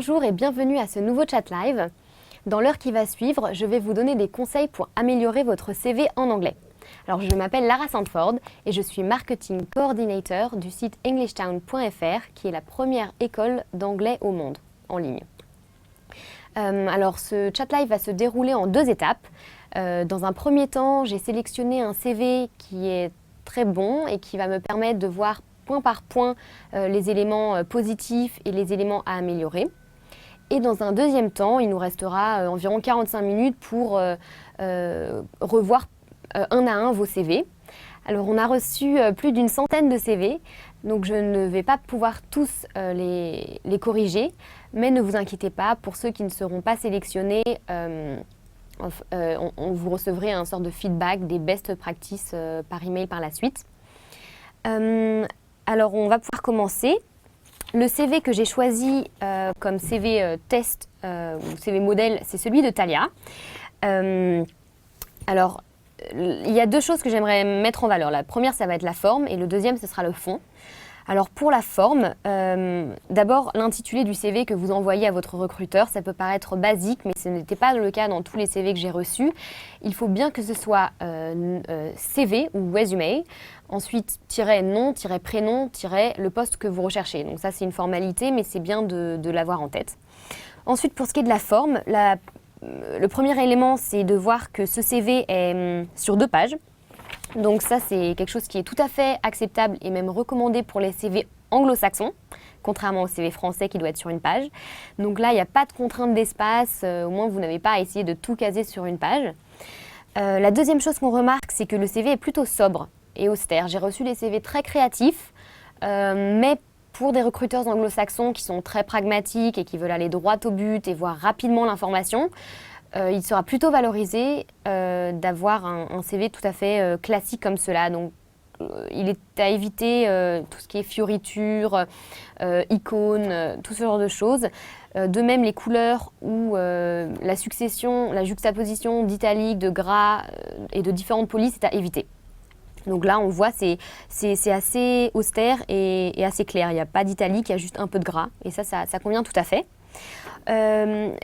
Bonjour et bienvenue à ce nouveau chat live. Dans l'heure qui va suivre, je vais vous donner des conseils pour améliorer votre CV en anglais. Alors, je m'appelle Lara Sandford et je suis marketing coordinator du site englishtown.fr qui est la première école d'anglais au monde en ligne. Alors, ce chat live va se dérouler en 2 étapes. Dans un premier temps, j'ai sélectionné un CV qui est très bon et qui va me permettre de voir point par point les éléments positifs et les éléments à améliorer. Et dans un deuxième temps, il nous restera environ 45 minutes pour revoir un à un vos CV. Alors on a reçu plus d'une centaine de CV, donc je ne vais pas pouvoir tous les corriger, mais ne vous inquiétez pas, pour ceux qui ne seront pas sélectionnés, on vous recevrez un sort de feedback, des best practices par email par la suite. Alors on va pouvoir commencer. Le CV que j'ai choisi comme CV test ou CV modèle, c'est celui de Talia. Alors, il y a 2 choses que j'aimerais mettre en valeur. La première, ça va être la forme et le deuxième, ce sera le fond. Alors pour la forme, d'abord l'intitulé du CV que vous envoyez à votre recruteur, ça peut paraître basique, mais ce n'était pas le cas dans tous les CV que j'ai reçus. Il faut bien que ce soit CV ou resume, ensuite nom, prénom, le poste que vous recherchez. Donc ça c'est une formalité, mais c'est bien de l'avoir en tête. Ensuite pour ce qui est de la forme, le premier élément c'est de voir que ce CV est sur 2 pages. Donc ça, c'est quelque chose qui est tout à fait acceptable et même recommandé pour les CV anglo-saxons, contrairement au CV français qui doit être sur une page. Donc là, il n'y a pas de contrainte d'espace, au moins vous n'avez pas à essayer de tout caser sur une page. La deuxième chose qu'on remarque, c'est que le CV est plutôt sobre et austère. J'ai reçu des CV très créatifs, mais pour des recruteurs anglo-saxons qui sont très pragmatiques et qui veulent aller droit au but et voir rapidement l'information, il sera plutôt valorisé d'avoir un CV tout à fait classique comme cela. Donc, il est à éviter tout ce qui est fioritures, icônes, tout ce genre de choses. De même, les couleurs ou la juxtaposition d'italique, de gras et de différentes polices, c'est à éviter. Donc là, on voit, c'est assez austère et assez clair. Il n'y a pas d'italique, il y a juste un peu de gras. Et ça convient tout à fait.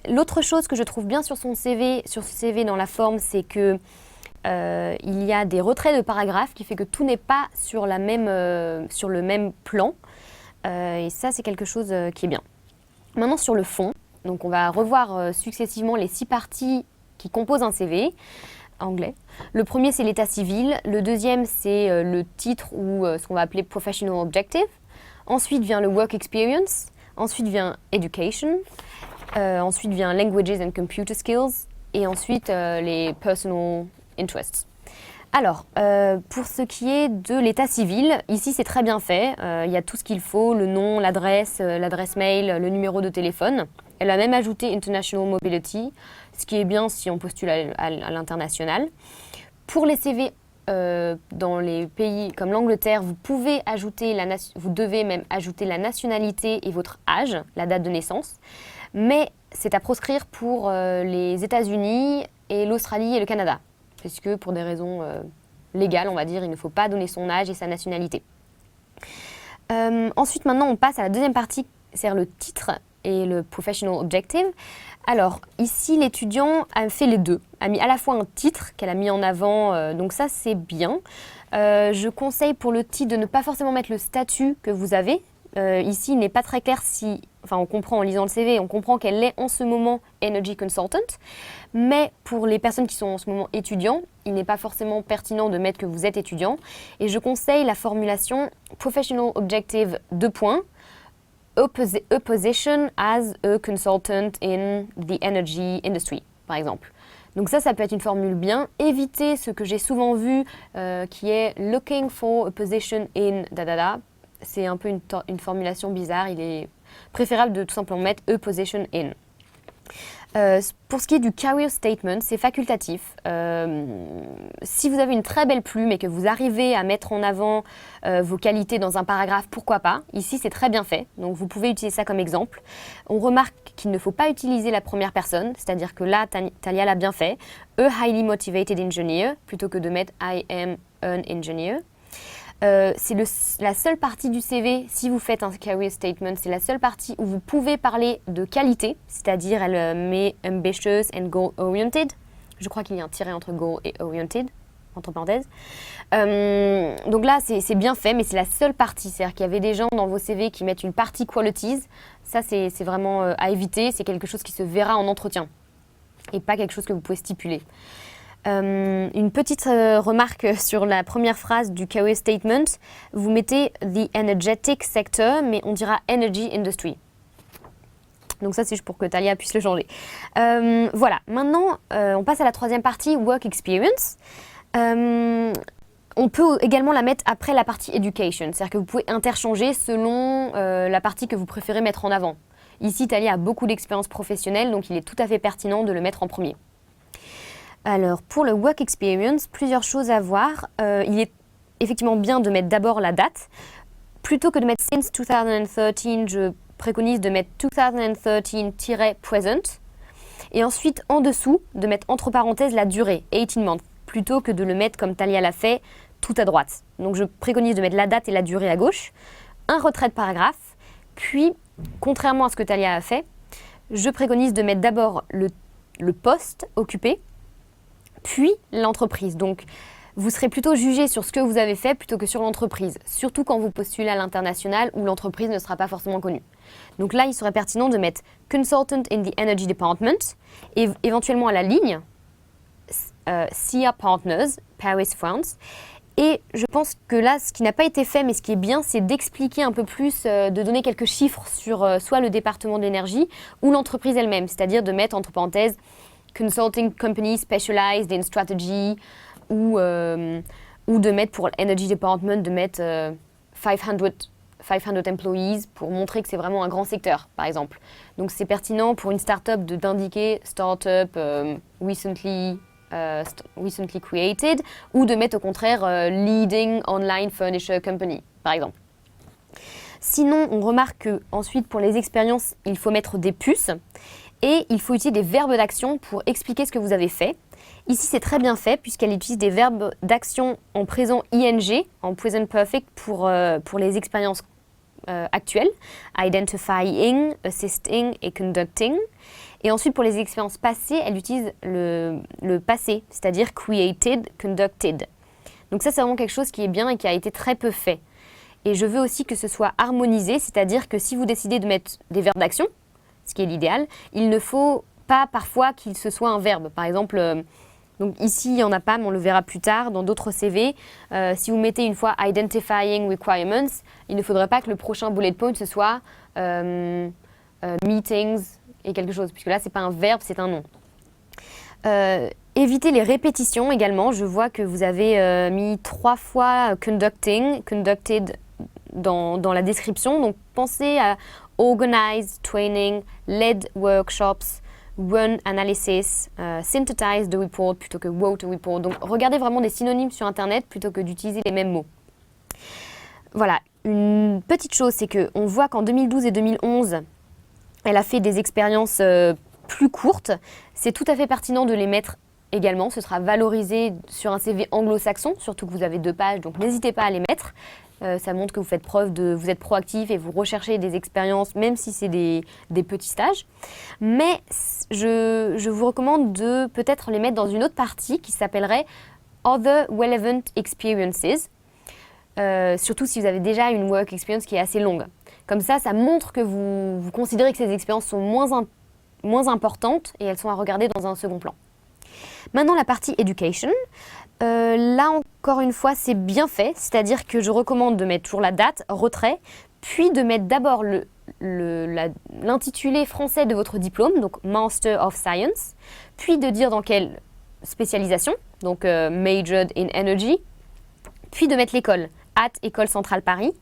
L'autre chose que je trouve bien sur ce CV dans la forme, c'est que il y a des retraits de paragraphes qui fait que tout n'est pas sur le même plan. Et ça, c'est quelque chose qui est bien. Maintenant, sur le fond, donc on va revoir successivement les 6 parties qui composent un CV anglais. Le premier, c'est l'état civil. Le deuxième, c'est le titre ou ce qu'on va appeler professional objective. Ensuite vient le work experience. Ensuite vient education. Ensuite vient languages and computer skills. Et ensuite les personal interests. Alors, pour ce qui est de l'état civil, ici c'est très bien fait. Il y a tout ce qu'il faut, le nom, l'adresse mail, le numéro de téléphone. Elle a même ajouté International Mobility, ce qui est bien si on postule à l'international. Pour les CV dans les pays comme l'Angleterre, vous devez même ajouter la nationalité et votre âge, la date de naissance. Mais c'est à proscrire pour les États-Unis et l'Australie et le Canada, puisque pour des raisons légales, on va dire, il ne faut pas donner son âge et sa nationalité. Ensuite, maintenant, on passe à la deuxième partie, c'est-à-dire le titre et le professional objective. Alors, ici, l'étudiant a fait les 2, a mis à la fois un titre qu'elle a mis en avant, donc ça, c'est bien. Je conseille pour le titre de ne pas forcément mettre le statut que vous avez. Ici, il n'est pas très clair on comprend en lisant le CV, on comprend qu'elle est en ce moment Energy Consultant, mais pour les personnes qui sont en ce moment étudiants, il n'est pas forcément pertinent de mettre que vous êtes étudiant. Et je conseille la formulation Professional Objective : a position as a consultant in the energy industry, par exemple. Donc ça peut être une formule bien. Évitez ce que j'ai souvent vu qui est looking for a position in da. C'est un peu une formulation bizarre. Il est préférable de tout simplement mettre a position in. Pour ce qui est du career statement, c'est facultatif. Si vous avez une très belle plume et que vous arrivez à mettre en avant vos qualités dans un paragraphe, pourquoi pas. Ici, c'est très bien fait, donc vous pouvez utiliser ça comme exemple. On remarque qu'il ne faut pas utiliser la première personne, c'est-à-dire que là, Talia l'a bien fait. A highly motivated engineer, plutôt que de mettre I am an engineer. C'est la seule partie du CV, si vous faites un career statement, c'est la seule partie où vous pouvez parler de qualité, c'est-à-dire elle met ambitious and goal-oriented. Je crois qu'il y a un tiret entre goal et oriented, entre parenthèses. Donc là, c'est bien fait, mais c'est la seule partie. C'est-à-dire qu'il y avait des gens dans vos CV qui mettent une partie qualities. Ça, c'est vraiment à éviter. C'est quelque chose qui se verra en entretien et pas quelque chose que vous pouvez stipuler. Une petite remarque sur la première phrase du career statement. Vous mettez the energetic sector, mais on dira energy industry. Donc ça, c'est juste pour que Talia puisse le changer. Voilà, maintenant, on passe à la troisième partie, work experience. On peut également la mettre après la partie education. C'est-à-dire que vous pouvez interchanger selon la partie que vous préférez mettre en avant. Ici, Talia a beaucoup d'expérience professionnelle, donc il est tout à fait pertinent de le mettre en premier. Alors, pour le work experience, plusieurs choses à voir. Il est effectivement bien de mettre d'abord la date. Plutôt que de mettre since 2013, je préconise de mettre 2013-present. Et ensuite, en dessous, de mettre entre parenthèses la durée, 18 months, plutôt que de le mettre comme Talia l'a fait, tout à droite. Donc, je préconise de mettre la date et la durée à gauche. Un retrait de paragraphe. Puis, contrairement à ce que Talia a fait, je préconise de mettre d'abord le poste occupé, puis l'entreprise. Donc, vous serez plutôt jugé sur ce que vous avez fait plutôt que sur l'entreprise, surtout quand vous postulez à l'international où l'entreprise ne sera pas forcément connue. Donc là, il serait pertinent de mettre Consultant in the Energy Department et éventuellement à la ligne SIA Partners, Paris, France. Et je pense que là, ce qui n'a pas été fait, mais ce qui est bien, c'est d'expliquer un peu plus, de donner quelques chiffres sur soit le département de l'énergie ou l'entreprise elle-même, c'est-à-dire de mettre entre parenthèses Consulting Company Specialized in Strategy ou de mettre pour l'Energy Department, de mettre 500 employees pour montrer que c'est vraiment un grand secteur, par exemple. Donc c'est pertinent pour une start-up d'indiquer start-up recently created ou de mettre au contraire leading online furniture company, par exemple. Sinon, on remarque qu'ensuite, pour les expériences, il faut mettre des puces. Et il faut utiliser des verbes d'action pour expliquer ce que vous avez fait. Ici, c'est très bien fait puisqu'elle utilise des verbes d'action en présent ing, en present perfect pour les expériences actuelles. Identifying, assisting et conducting. Et ensuite, pour les expériences passées, elle utilise le passé, c'est-à-dire created, conducted. Donc ça, c'est vraiment quelque chose qui est bien et qui a été très peu fait. Et je veux aussi que ce soit harmonisé, c'est-à-dire que si vous décidez de mettre des verbes d'action, ce qui est l'idéal, il ne faut pas parfois qu'il se soit un verbe. Par exemple, donc ici, il n'y en a pas, mais on le verra plus tard dans d'autres CV. Si vous mettez une fois Identifying Requirements, il ne faudrait pas que le prochain bullet point ce soit Meetings et quelque chose, puisque là, ce n'est pas un verbe, c'est un nom. Évitez les répétitions également. Je vois que vous avez mis 3 fois conducted dans la description. Donc, pensez à organize training, led workshops, run analysis, synthesize the report plutôt que wrote a report. Donc regardez vraiment des synonymes sur Internet plutôt que d'utiliser les mêmes mots. Voilà, une petite chose, c'est qu'on voit qu'en 2012 et 2011, elle a fait des expériences plus courtes. C'est tout à fait pertinent de les mettre également. Ce sera valorisé sur un CV anglo-saxon, surtout que vous avez 2 pages, donc n'hésitez pas à les mettre. Ça montre que vous faites preuve vous êtes proactif et vous recherchez des expériences, même si c'est des petits stages. Mais je vous recommande de peut-être les mettre dans une autre partie qui s'appellerait Other Relevant Experiences, surtout si vous avez déjà une work experience qui est assez longue. Comme ça montre que vous considérez que ces expériences sont moins importantes et elles sont à regarder dans un second plan. Maintenant, la partie education. Là, encore une fois, c'est bien fait, c'est-à-dire que je recommande de mettre toujours la date, retrait, puis de mettre d'abord l'intitulé français de votre diplôme, donc Master of Science, puis de dire dans quelle spécialisation, donc Majored in Energy, puis de mettre l'école, at École Centrale Paris,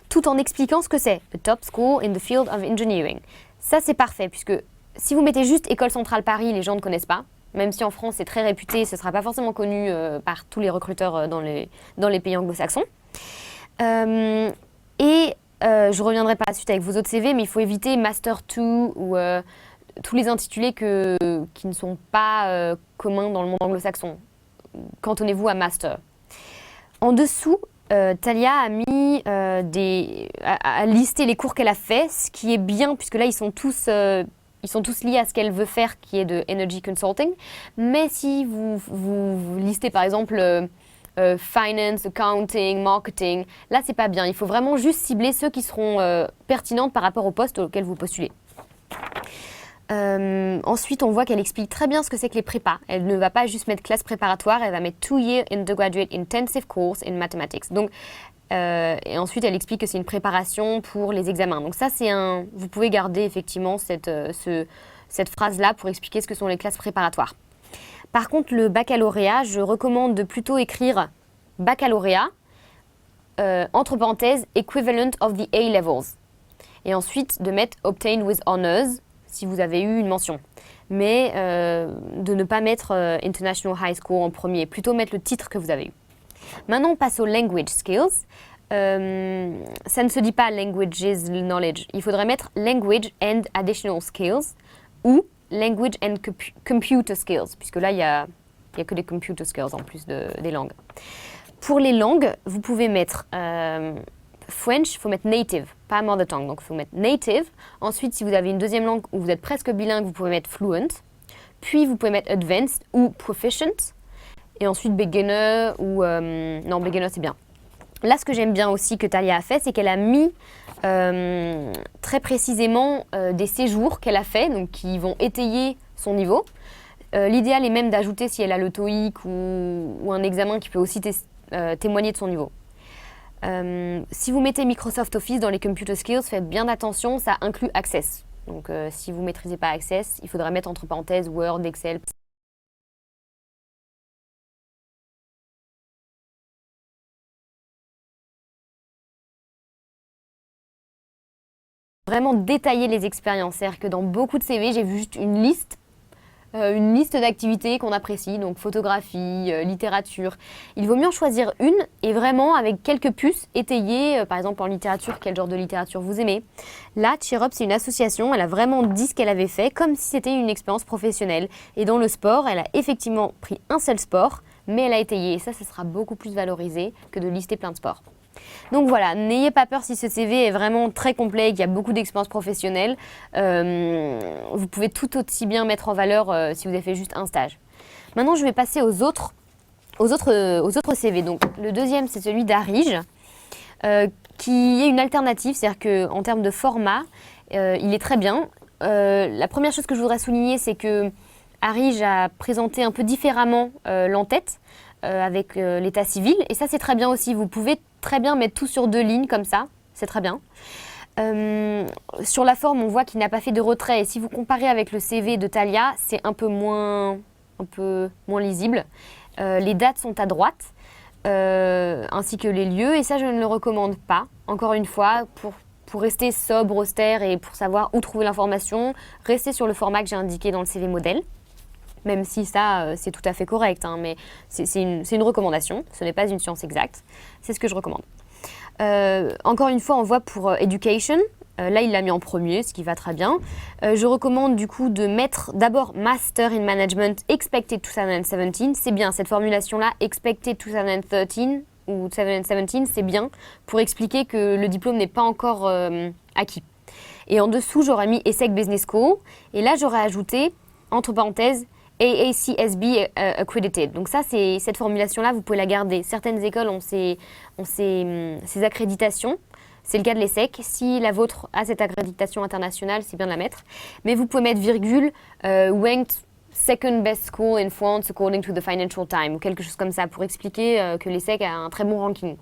tout en expliquant ce que c'est, a top school in the field of engineering. Ça, c'est parfait, puisque si vous mettez juste École Centrale Paris, les gens ne connaissent pas. Même si en France c'est très réputé, ce ne sera pas forcément connu par tous les recruteurs dans les pays anglo-saxons. Je ne reviendrai pas à la suite avec vos autres CV, mais il faut éviter Master 2 ou tous les intitulés qui ne sont pas communs dans le monde anglo-saxon. Cantonnez-vous à Master. En dessous, Talia a mis a listé les cours qu'elle a fait, ce qui est bien puisque là ils sont tous liés à ce qu'elle veut faire, qui est de Energy Consulting. Mais si vous listez par exemple Finance, Accounting, Marketing, là c'est pas bien. Il faut vraiment juste cibler ceux qui seront pertinents par rapport au poste auquel vous postulez. Ensuite, on voit qu'elle explique très bien ce que c'est que les prépas. Elle ne va pas juste mettre classe préparatoire, elle va mettre 2-year undergraduate intensive course in mathematics. Donc, et ensuite, elle explique que c'est une préparation pour les examens. Donc ça, vous pouvez garder effectivement cette phrase-là pour expliquer ce que sont les classes préparatoires. Par contre, le baccalauréat, je recommande de plutôt écrire baccalauréat, entre parenthèses, equivalent of the A-levels. Et ensuite, de mettre obtained with honors, si vous avez eu une mention. Mais de ne pas mettre International High School en premier, plutôt mettre le titre que vous avez eu. Maintenant, on passe aux language skills. Ça ne se dit pas languages knowledge. Il faudrait mettre language and additional skills ou language and computer skills, puisque là, il y a que des computer skills en plus des langues. Pour les langues, vous pouvez mettre French, il faut mettre native, pas mother tongue, donc il faut mettre native. Ensuite, si vous avez une deuxième langue où vous êtes presque bilingue, vous pouvez mettre fluent. Puis, vous pouvez mettre advanced ou proficient. Et ensuite, beginner ou... non, beginner, c'est bien. Là, ce que j'aime bien aussi que Talia a fait, c'est qu'elle a mis très précisément des séjours qu'elle a fait, donc qui vont étayer son niveau. L'idéal est même d'ajouter si elle a le TOEIC ou un examen qui peut aussi témoigner de son niveau. Si vous mettez Microsoft Office dans les computer skills, faites bien attention, ça inclut Access. Donc si vous ne maîtrisez pas Access, il faudra mettre entre parenthèses Word, Excel. Vraiment détailler les expériences. C'est-à-dire que dans beaucoup de CV, j'ai vu juste une liste d'activités qu'on apprécie, donc photographie, littérature. Il vaut mieux en choisir une et vraiment avec quelques puces étayer, par exemple en littérature, quel genre de littérature vous aimez. Là, Cheer Up, c'est une association, elle a vraiment dit ce qu'elle avait fait comme si c'était une expérience professionnelle. Et dans le sport, elle a effectivement pris un seul sport, mais elle a étayé. Et ça sera beaucoup plus valorisé que de lister plein de sports. Donc voilà, n'ayez pas peur si ce CV est vraiment très complet et qu'il y a beaucoup d'expérience professionnelle. Vous pouvez tout aussi bien mettre en valeur si vous avez fait juste un stage. Maintenant, je vais passer aux autres CV. Donc le deuxième, c'est celui d'Arige, qui est une alternative, c'est-à-dire qu'en termes de format, il est très bien. La première chose que je voudrais souligner, c'est que Arige a présenté un peu différemment l'en-tête avec l'état civil. Et ça, c'est très bien aussi. Vous pouvez très bien mettre tout sur 2 lignes comme ça. C'est très bien. Sur la forme, on voit qu'il n'a pas fait de retrait. Et si vous comparez avec le CV de Talia, c'est un peu moins lisible. Les dates sont à droite, ainsi que les lieux. Et ça, je ne le recommande pas. Encore une fois, pour rester sobre, austère et pour savoir où trouver l'information, restez sur le format que j'ai indiqué dans le CV modèle. Même si ça, c'est tout à fait correct, hein, mais c'est une recommandation, ce n'est pas une science exacte, c'est ce que je recommande. Encore une fois, on voit pour Education, là il l'a mis en premier, ce qui va très bien. Je recommande du coup de mettre d'abord Master in Management Expected 2017, c'est bien cette formulation-là, Expected 2013 ou 2017, c'est bien pour expliquer que le diplôme n'est pas encore acquis. Et en dessous, j'aurais mis ESSEC Business School, et là j'aurais ajouté, entre parenthèses, AACSB accredited. Donc ça, cette formulation-là, vous pouvez la garder. Certaines écoles ont ces accréditations. C'est le cas de l'ESSEC. Si la vôtre a cette accréditation internationale, c'est bien de la mettre. Mais vous pouvez mettre virgule ranked second best school in France according to the Financial Times ou quelque chose comme ça pour expliquer que l'ESSEC a un très bon ranking.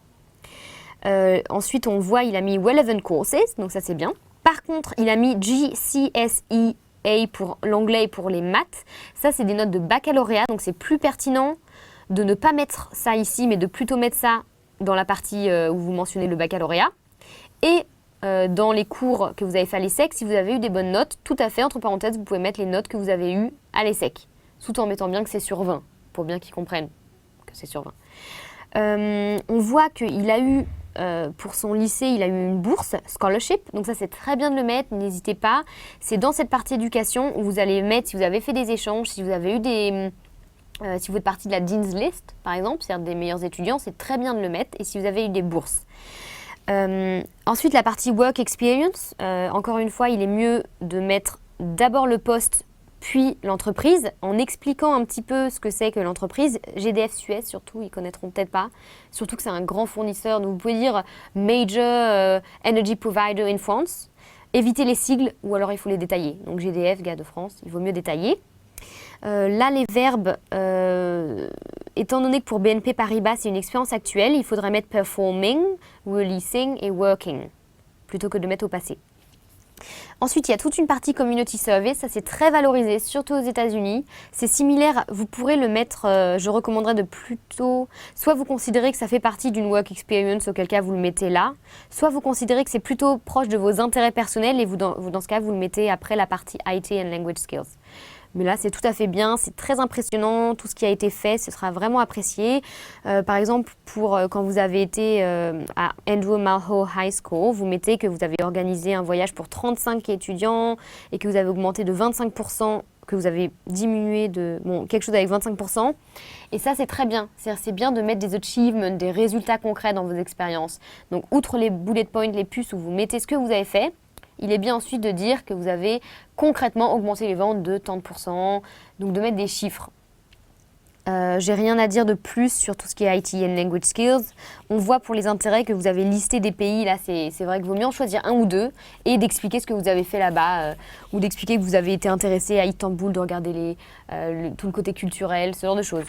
Ensuite, on voit il a mis relevant courses, donc ça c'est bien. Par contre, il a mis GCSE A pour l'anglais et pour les maths. Ça, c'est des notes de baccalauréat, donc c'est plus pertinent de ne pas mettre ça ici, mais de plutôt mettre ça dans la partie où vous mentionnez le baccalauréat. Et dans les cours que vous avez fait à l'ESSEC, si vous avez eu des bonnes notes, tout à fait, entre parenthèses, vous pouvez mettre les notes que vous avez eues à l'ESSEC, tout en mettant bien que c'est sur 20, pour bien qu'ils comprennent que c'est sur 20. On voit qu'il a eu pour son lycée, il a eu une bourse, scholarship, donc ça c'est très bien de le mettre, n'hésitez pas. C'est dans cette partie éducation où vous allez mettre si vous avez fait des échanges, si vous avez eu Si vous êtes partie de la Dean's List, par exemple, c'est-à-dire des meilleurs étudiants, c'est très bien de le mettre. Et si vous avez eu des bourses. Ensuite, la partie Work Experience. Encore une fois, il est mieux de mettre d'abord le poste, puis l'entreprise, en expliquant un petit peu ce que c'est que l'entreprise. GDF Suez, surtout, ils connaîtront peut-être pas. Surtout que c'est un grand fournisseur. Donc, vous pouvez dire Major Energy Provider in France. Évitez les sigles, ou alors il faut les détailler. Donc, GDF, Gaz de France, il vaut mieux détailler. Là, les verbes, étant donné que pour BNP Paribas, c'est une expérience actuelle, il faudrait mettre performing, releasing et working, plutôt que de mettre au passé. Ensuite, il y a toute une partie community service, ça c'est très valorisé, surtout aux États-Unis. C'est similaire, vous pourrez le mettre, je recommanderais de plutôt, soit vous considérez que ça fait partie d'une work experience, auquel cas vous le mettez là, soit vous considérez que c'est plutôt proche de vos intérêts personnels et dans ce cas, vous le mettez après la partie IT and language skills. Mais là, c'est tout à fait bien, c'est très impressionnant, tout ce qui a été fait, ce sera vraiment apprécié. Par exemple, quand vous avez été à Andrew Malho High School, vous mettez que vous avez organisé un voyage pour 35 étudiants et que vous avez augmenté de 25%, que vous avez diminué quelque chose avec 25%. Et ça, c'est très bien. C'est bien de mettre des achievements, des résultats concrets dans vos expériences. Donc, outre les bullet points, les puces où vous mettez ce que vous avez fait, il est bien ensuite de dire que vous avez concrètement augmenté les ventes de tant de pourcents, donc de mettre des chiffres. J'ai rien à dire de plus sur tout ce qui est IT and language skills. On voit pour les intérêts que vous avez listé des pays, là c'est vrai qu'il vaut mieux en choisir un ou deux et d'expliquer ce que vous avez fait là-bas ou d'expliquer que vous avez été intéressé à Istanbul, de regarder tout le côté culturel, ce genre de choses.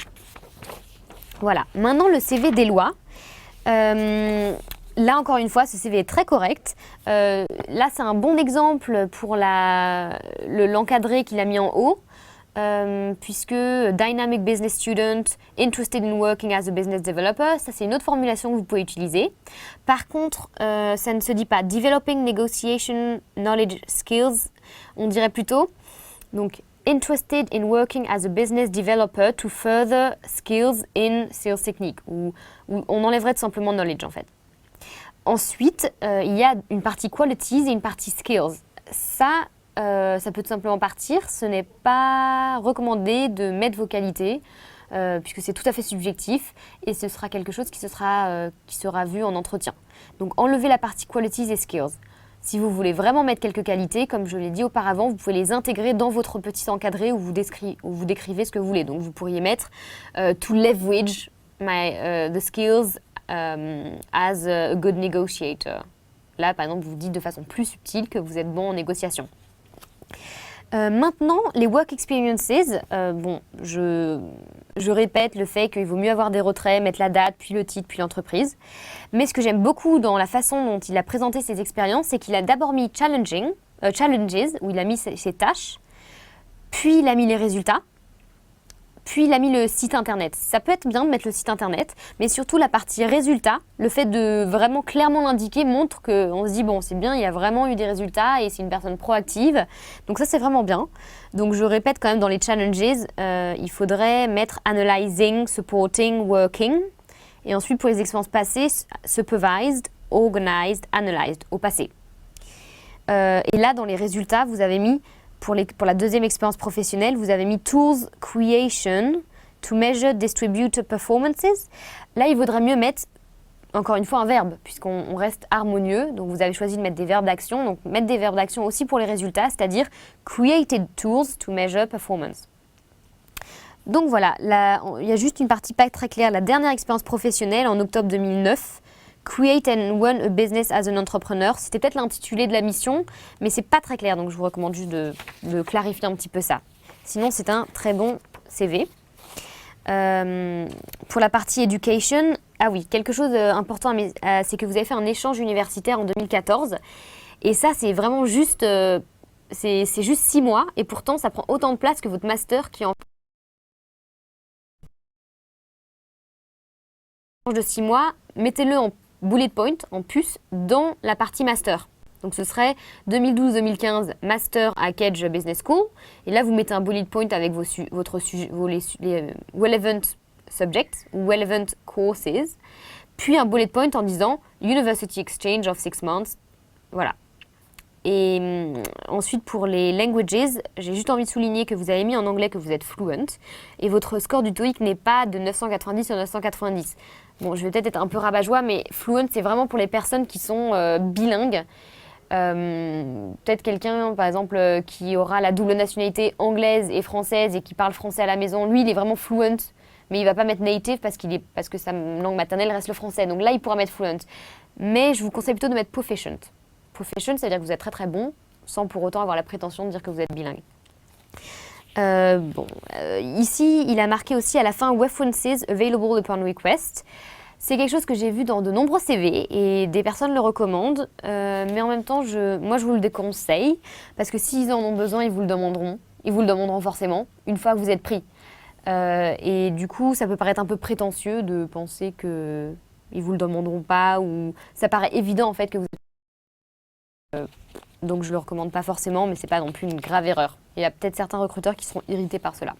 Voilà, maintenant le CV d'Éloi. Là, encore une fois, ce CV est très correct. Là, c'est un bon exemple pour l'encadré qu'il a mis en haut, puisque Dynamic Business Student, Interested in Working as a Business Developer, ça c'est une autre formulation que vous pouvez utiliser. Par contre, ça ne se dit pas Developing Negotiation Knowledge Skills, on dirait plutôt. Donc, Interested in Working as a Business Developer to Further Skills in Sales Technique, ou on enlèverait tout simplement Knowledge en fait. Ensuite, il y a une partie qualities et une partie skills. Ça peut tout simplement partir. Ce n'est pas recommandé de mettre vos qualités, puisque c'est tout à fait subjectif et ce sera quelque chose qui sera vu en entretien. Donc, enlevez la partie qualities et skills. Si vous voulez vraiment mettre quelques qualités, comme je l'ai dit auparavant, vous pouvez les intégrer dans votre petit encadré où vous décrivez ce que vous voulez. Donc, vous pourriez mettre to leverage the skills as a good negotiator. Là, par exemple, vous dites de façon plus subtile que vous êtes bon en négociation. Maintenant, les work experiences, je répète le fait qu'il vaut mieux avoir des retraits, mettre la date, puis le titre, puis l'entreprise. Mais ce que j'aime beaucoup dans la façon dont il a présenté ses expériences, c'est qu'il a d'abord mis challenges, où il a mis ses tâches, puis il a mis les résultats, puis il a mis le site internet. Ça peut être bien de mettre le site internet, mais surtout la partie résultats, le fait de vraiment clairement l'indiquer montre qu'on se dit bon c'est bien, il y a vraiment eu des résultats et c'est une personne proactive. Donc ça c'est vraiment bien. Donc je répète quand même dans les challenges, il faudrait mettre analyzing, supporting, working. Et ensuite pour les expériences passées, supervised, organized, analyzed au passé. Et là dans les résultats, vous avez mis pour la deuxième expérience professionnelle, vous avez mis Tools Creation to Measure Distributor Performances. Là, il vaudrait mieux mettre, encore une fois, un verbe, puisqu'on reste harmonieux. Donc, vous avez choisi de mettre des verbes d'action. Donc, mettre des verbes d'action aussi pour les résultats, c'est-à-dire Created Tools to Measure Performance. Donc, voilà, il y a juste une partie pas très claire. La dernière expérience professionnelle, en octobre 2009, Create and Run a Business as an Entrepreneur. C'était peut-être l'intitulé de la mission, mais c'est pas très clair, donc je vous recommande juste de clarifier un petit peu ça. Sinon, c'est un très bon CV. Pour la partie Education, ah oui, quelque chose d'important, c'est que vous avez fait un échange universitaire en 2014. Et ça, c'est vraiment juste, c'est juste 6 mois, et pourtant, ça prend autant de place que votre master qui est en de 6 mois. Mettez-le en bullet point, en puce, dans la partie master. Donc ce serait 2012-2015 master à Kedge Business School. Et là, vous mettez un bullet point avec les relevant subjects ou relevant courses. Puis un bullet point en disant University Exchange of 6 months. Voilà. Et ensuite, pour les languages, j'ai juste envie de souligner que vous avez mis en anglais que vous êtes fluent et votre score du TOEIC n'est pas de 990 sur 990. Bon, je vais peut-être être un peu rabat-joie, mais fluent, c'est vraiment pour les personnes qui sont bilingues. Peut-être quelqu'un, par exemple, qui aura la double nationalité anglaise et française et qui parle français à la maison, lui, il est vraiment fluent, mais il va pas mettre native parce que sa langue maternelle reste le français. Donc là, il pourra mettre fluent. Mais je vous conseille plutôt de mettre proficient. Proficient, c'est-à-dire que vous êtes très très bon, sans pour autant avoir la prétention de dire que vous êtes bilingue. Ici, il a marqué aussi à la fin references available upon request. C'est quelque chose que j'ai vu dans de nombreux CV et des personnes le recommandent, mais en même temps, moi je vous le déconseille parce que s'ils en ont besoin, ils vous le demanderont. Ils vous le demanderont forcément une fois que vous êtes pris. Et du coup, ça peut paraître un peu prétentieux de penser qu'ils vous le demanderont pas ou ça paraît évident en fait que vous donc je ne le recommande pas forcément, mais ce n'est pas non plus une grave erreur. Il y a peut-être certains recruteurs qui seront irrités par cela.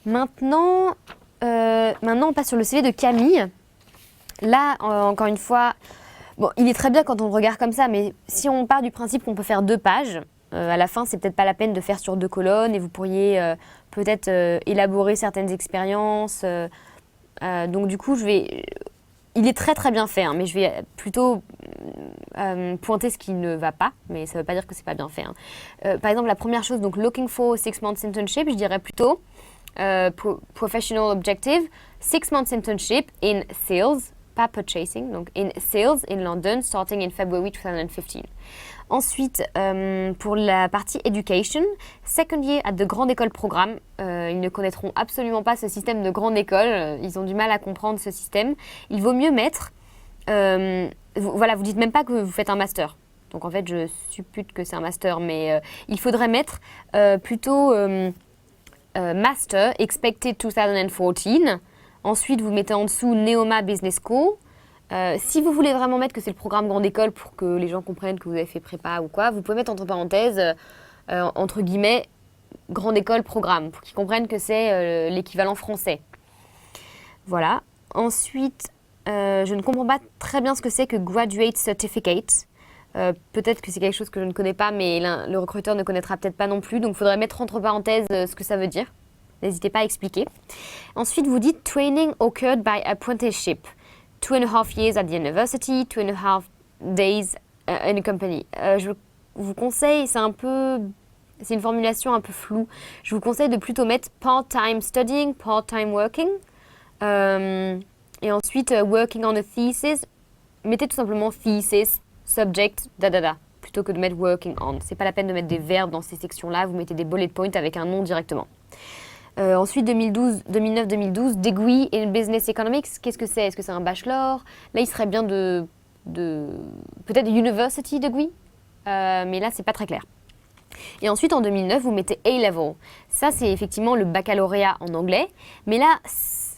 Maintenant, on passe sur le CV de Camille. Là, encore une fois, bon, il est très bien quand on le regarde comme ça, mais si on part du principe qu'on peut faire 2 pages, à la fin, c'est peut-être pas la peine de faire sur 2 colonnes et vous pourriez peut-être élaborer certaines expériences. Donc du coup, il est très très bien fait, hein, mais je vais plutôt pointer ce qui ne va pas, mais ça ne veut pas dire que c'est pas bien fait. Hein. Par exemple, la première chose, donc looking for 6 months internship, je dirais plutôt professional objective, 6 months internship in sales, pas purchasing, donc in sales in London, starting in February 2015. Ensuite, pour la partie education, second year at the grande école programme. Ils ne connaîtront absolument pas ce système de grande école. Ils ont du mal à comprendre ce système. Il vaut mieux mettre... vous dites même pas que vous faites un master. Donc en fait, je suppute que c'est un master, mais il faudrait mettre plutôt master expected 2014. Ensuite, vous mettez en dessous Neoma Business School. Si vous voulez vraiment mettre que c'est le programme grande école pour que les gens comprennent que vous avez fait prépa ou quoi, vous pouvez mettre entre parenthèses, entre guillemets, grande école programme, pour qu'ils comprennent que c'est l'équivalent français. Voilà. Ensuite, je ne comprends pas très bien ce que c'est que Graduate Certificate. Peut-être que c'est quelque chose que je ne connais pas, mais le recruteur ne connaîtra peut-être pas non plus. Donc, il faudrait mettre entre parenthèses ce que ça veut dire. N'hésitez pas à expliquer. Ensuite, vous dites Training occurred by apprenticeship. 2.5 years at the university, 2.5 days in a company. Je vous conseille, c'est une formulation un peu floue. Je vous conseille de plutôt mettre part-time studying, part-time working. Et ensuite, working on a thesis. Mettez tout simplement thesis, subject, plutôt que de mettre working on. C'est pas la peine de mettre des verbes dans ces sections-là. Vous mettez des bullet points avec un nom directement. Ensuite, 2009-2012, Degree in Business Economics, qu'est-ce que c'est? Est-ce que c'est un bachelor? Là, il serait bien de peut-être University Degree, mais là, c'est pas très clair. Et ensuite, en 2009, vous mettez A-Level. Ça, c'est effectivement le baccalauréat en anglais, mais là,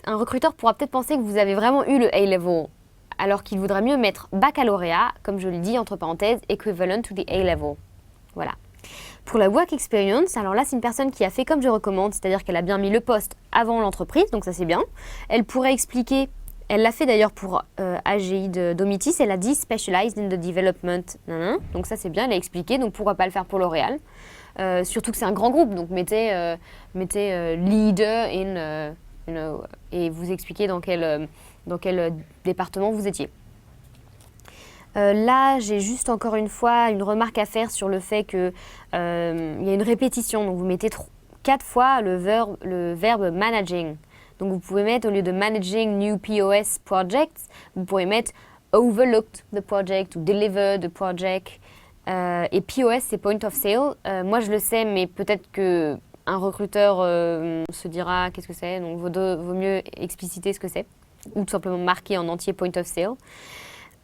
un recruteur pourra peut-être penser que vous avez vraiment eu le A-Level, alors qu'il voudrait mieux mettre baccalauréat, comme je le dis entre parenthèses, equivalent to the A-Level. Voilà. Pour la work experience, alors là, c'est une personne qui a fait comme je recommande, c'est-à-dire qu'elle a bien mis le poste avant l'entreprise, donc ça c'est bien. Elle pourrait expliquer, elle l'a fait d'ailleurs pour AGI de Domitis, elle a dit Specialized in the Development, donc ça c'est bien, elle a expliqué, donc pourquoi pas le faire pour L'Oréal. Surtout que c'est un grand groupe, donc mettez leader in, et vous expliquez dans quel département vous étiez. Là, j'ai juste encore une fois une remarque à faire sur le fait qu'il y a une répétition. Donc, vous mettez 4 fois le verbe managing. Donc, vous pouvez mettre, au lieu de managing new POS projects, vous pourrez mettre overlooked the project ou delivered the project. Et POS, c'est point of sale. Moi, je le sais, mais peut-être qu'un recruteur se dira qu'est-ce que c'est. Donc, vaut mieux expliciter ce que c'est. Ou tout simplement marquer en entier point of sale.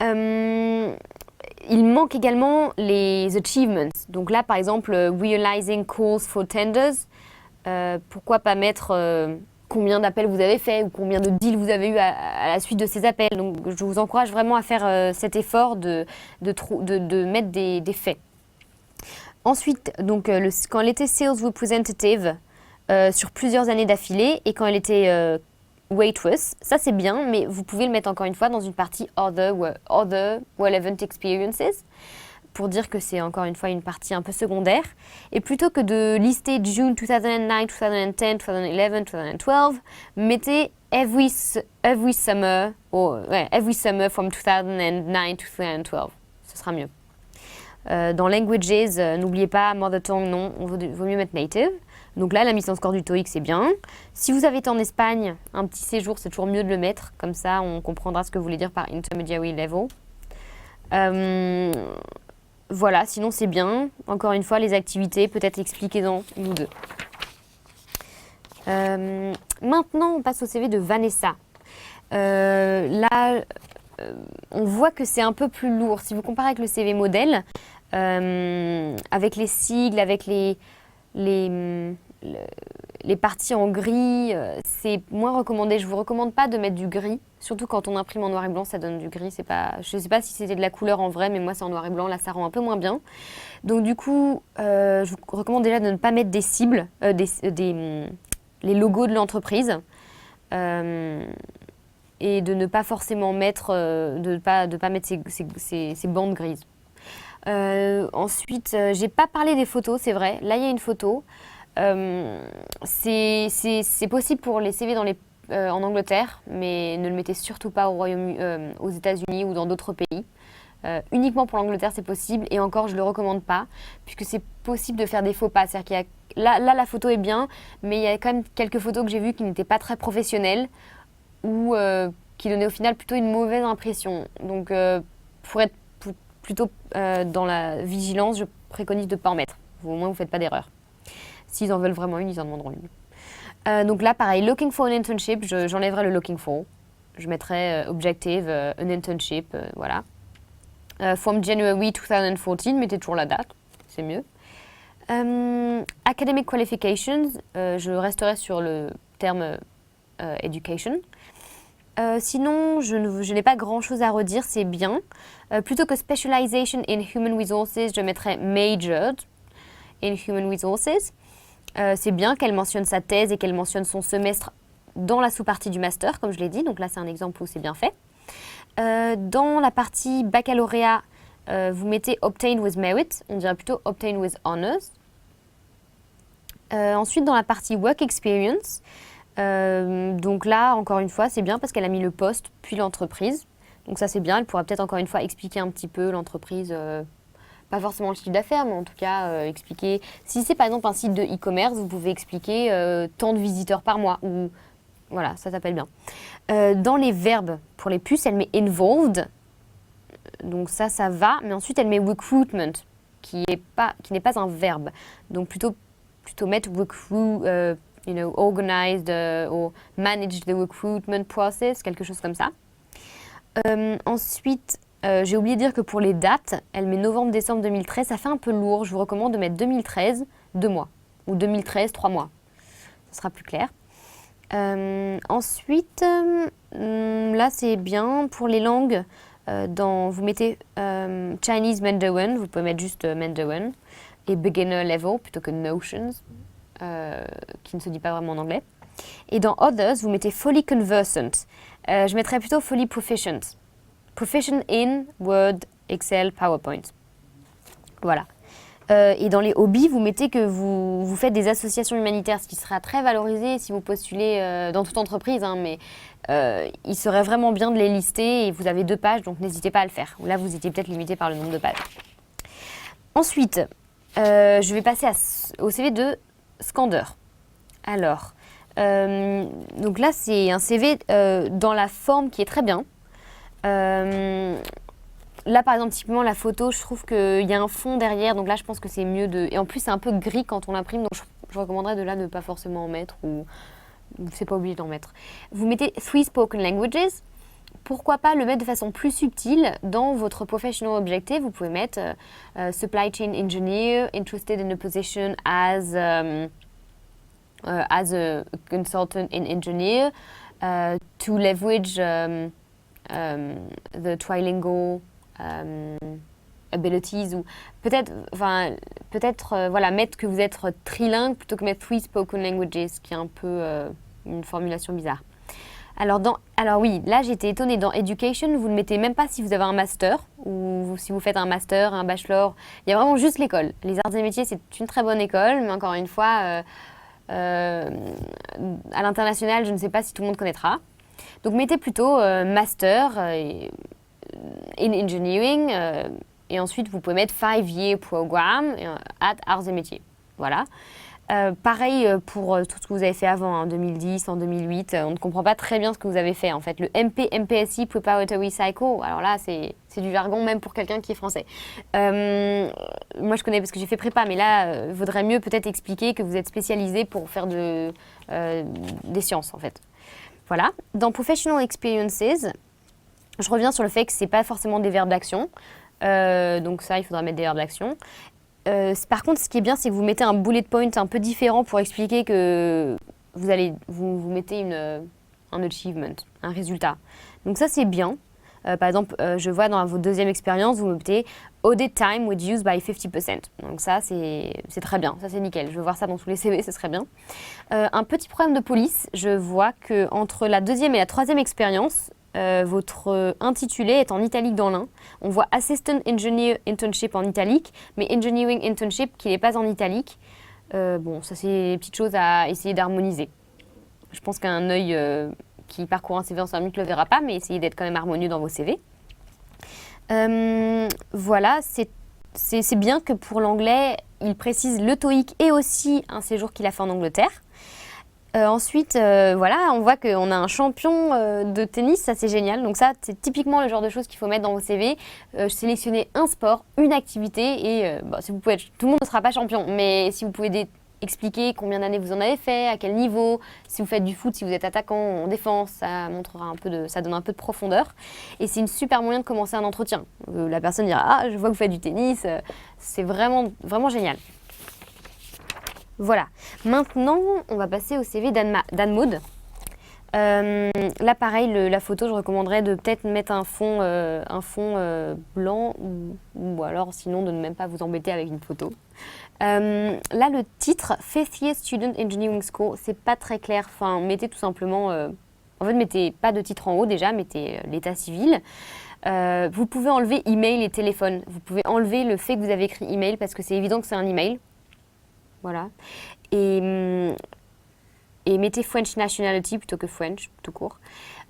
Il manque également les achievements. Donc là, par exemple, realizing calls for tenders. Pourquoi pas mettre combien d'appels vous avez fait ou combien de deals vous avez eu à la suite de ces appels. Donc je vous encourage vraiment à faire cet effort de mettre des faits. Ensuite, donc, quand elle était sales representative sur plusieurs années d'affilée et quand elle était waitress, ça c'est bien, mais vous pouvez le mettre encore une fois dans une partie other relevant experiences. pour dire que c'est encore une fois une partie un peu secondaire. Et plutôt que de lister June 2009, 2010, 2011, 2012, mettez every summer from 2009 to 2012. Ce sera mieux. Dans languages, n'oubliez pas mother tongue, non, vaut mieux mettre native. Donc là, la mise en score du TOEIC, c'est bien. Si vous avez été en Espagne, un petit séjour, c'est toujours mieux de le mettre. Comme ça, on comprendra ce que vous voulez dire par intermediary level. Voilà, sinon c'est bien. Encore une fois, les activités, peut-être expliquez-en une ou deux. Maintenant, on passe au CV de Vanessa. Là, on voit que c'est un peu plus lourd. Si vous comparez avec le CV modèle, avec les sigles, avec les parties en gris, c'est moins recommandé. Je ne vous recommande pas de mettre du gris, surtout quand on imprime en noir et blanc, ça donne du gris. Je ne sais pas si c'était de la couleur en vrai, mais moi c'est en noir et blanc, là ça rend un peu moins bien. Donc du coup, je vous recommande déjà de ne pas mettre des cibles, les logos de l'entreprise, et de ne pas forcément mettre, de pas mettre ces bandes grises. Ensuite, j'ai pas parlé des photos, c'est vrai. Là, il y a une photo. C'est possible pour les CV en Angleterre, mais ne le mettez surtout pas aux États-Unis ou dans d'autres pays. Uniquement pour l'Angleterre, c'est possible, et encore, je le recommande pas, puisque c'est possible de faire des faux pas. C'est-à-dire qu'il y a là, la photo est bien, mais il y a quand même quelques photos que j'ai vues qui n'étaient pas très professionnelles ou qui donnaient au final plutôt une mauvaise impression. Donc, pour être plutôt dans la vigilance, je préconise de ne pas en mettre. Au moins, vous ne faites pas d'erreur. S'ils en veulent vraiment une, ils en demanderont une. Donc là, pareil, looking for an internship, j'enlèverai le looking for. Je mettrai objective, an internship, voilà. From January 2014, mettez toujours la date, c'est mieux. Academic qualifications, je resterai sur le terme education. Sinon, je n'ai pas grand-chose à redire, c'est bien. Plutôt que specialization in human resources, je mettrai majored in human resources. C'est bien qu'elle mentionne sa thèse et qu'elle mentionne son semestre dans la sous-partie du master, comme je l'ai dit. Donc là, c'est un exemple où c'est bien fait. Dans la partie baccalauréat, vous mettez obtain with merit. On dirait plutôt obtain with honors. Ensuite, dans la partie work experience, donc là, encore une fois, c'est bien parce qu'elle a mis le poste puis l'entreprise. Donc ça, c'est bien. Elle pourra peut-être encore une fois expliquer un petit peu l'entreprise. Pas forcément le chiffre d'affaires, mais en tout cas, expliquer. Si c'est par exemple un site de e-commerce, vous pouvez expliquer tant de visiteurs par mois. Ou voilà, ça s'appelle bien. Dans les verbes, pour les puces, elle met involved. Donc ça va. Mais ensuite, elle met recruitment, qui n'est pas un verbe. Donc plutôt mettre organized or manage the recruitment process, quelque chose comme ça. Ensuite, j'ai oublié de dire que pour les dates, elle met novembre-décembre 2013, ça fait un peu lourd. Je vous recommande de mettre 2013, 2 mois. Ou 2013, 3 mois. Ça sera plus clair. Ensuite, là c'est bien. Pour les langues, vous mettez Chinese Mandarin, vous pouvez mettre juste Mandarin. Et beginner level plutôt que notions, qui ne se dit pas vraiment en anglais. Et dans others, vous mettez fully conversant. Je mettrais plutôt fully proficient. Proficient in Word, Excel, PowerPoint. Voilà. Et dans les hobbies, vous mettez que vous faites des associations humanitaires, ce qui sera très valorisé si vous postulez dans toute entreprise, hein, mais il serait vraiment bien de les lister et vous avez 2 pages, donc n'hésitez pas à le faire. Là, vous étiez peut-être limité par le nombre de pages. Ensuite, je vais passer au CV de Skander. Alors, donc là, c'est un CV dans la forme qui est très bien. Là, par exemple, typiquement, la photo, je trouve qu'il y a un fond derrière. Donc là, je pense que c'est mieux de... Et en plus, c'est un peu gris quand on l'imprime. Donc, je recommanderais de là ne pas forcément en mettre ou... C'est pas obligé d'en mettre. Vous mettez 3 spoken languages. Pourquoi pas le mettre de façon plus subtile dans votre professional objective. Vous pouvez mettre supply chain engineer, interested in a position as a consultant in engineer, to leverage the trilingual abilities, ou peut-être voilà, mettre que vous êtes trilingue plutôt que mettre 3 spoken languages, qui est un peu une formulation bizarre. Alors oui, là j'étais étonnée, dans Education, vous ne mettez même pas si vous avez un master ou si vous faites un master, un bachelor. Il y a vraiment juste l'école. Les arts et métiers, c'est une très bonne école, mais encore une fois, à l'international, je ne sais pas si tout le monde connaîtra. Donc mettez plutôt master in engineering et ensuite vous pouvez mettre 5-year program at arts et métiers. Voilà. Pareil pour tout ce que vous avez fait avant, en 2010, en 2008, on ne comprend pas très bien ce que vous avez fait en fait. Le MPSI, Preparatory Cycle, alors là c'est du jargon même pour quelqu'un qui est français. Moi je connais parce que j'ai fait prépa, mais là il vaudrait mieux peut-être expliquer que vous êtes spécialisé pour faire des sciences en fait. Voilà. Dans Professional Experiences, je reviens sur le fait que ce n'est pas forcément des verbes d'action. Donc ça, il faudra mettre des verbes d'action. Par contre, ce qui est bien, c'est que vous mettez un bullet point un peu différent pour expliquer que vous mettez un achievement, un résultat. Donc ça, c'est bien. Par exemple, je vois dans votre deuxième expérience, vous mettez audit time reduced by 50%. Donc ça, c'est très bien. Ça, c'est nickel. Je veux voir ça dans tous les CV, ce serait bien. Un petit problème de police. Je vois qu'entre la deuxième et la troisième expérience, votre intitulé est en italique dans l'un. On voit Assistant Engineer Internship en italique, mais Engineering Internship qui n'est pas en italique. Bon, ça c'est des petites choses à essayer d'harmoniser. Je pense qu'un œil qui parcourt un CV en 5 minutes ne le verra pas, mais essayez d'être quand même harmonieux dans vos CV. Voilà, c'est bien que pour l'anglais, il précise le TOEIC et aussi un séjour qu'il a fait en Angleterre. Ensuite, voilà, on voit qu'on a un champion de tennis, ça c'est génial. Donc ça, c'est typiquement le genre de choses qu'il faut mettre dans vos CV. Sélectionnez un sport, une activité et si vous pouvez tout le monde ne sera pas champion, mais si vous pouvez expliquer combien d'années vous en avez fait, à quel niveau, si vous faites du foot, si vous êtes attaquant en défense, ça donne un peu de profondeur. Et c'est une super moyen de commencer un entretien. La personne dira « Ah, je vois que vous faites du tennis », c'est vraiment, vraiment génial. Voilà. Maintenant, on va passer au CV d'Anne-Maude. Là, pareil, la photo, je recommanderais de peut-être mettre un fond blanc ou alors sinon de ne même pas vous embêter avec une photo. Là, le titre, Fifth Year Student Engineering School, c'est pas très clair. Enfin, mettez tout simplement... en fait, mettez pas de titre en haut déjà, mettez l'état civil. Vous pouvez enlever email et téléphone. Vous pouvez enlever le fait que vous avez écrit email parce que c'est évident que c'est un email. Voilà. Et mettez French Nationality plutôt que French, tout court.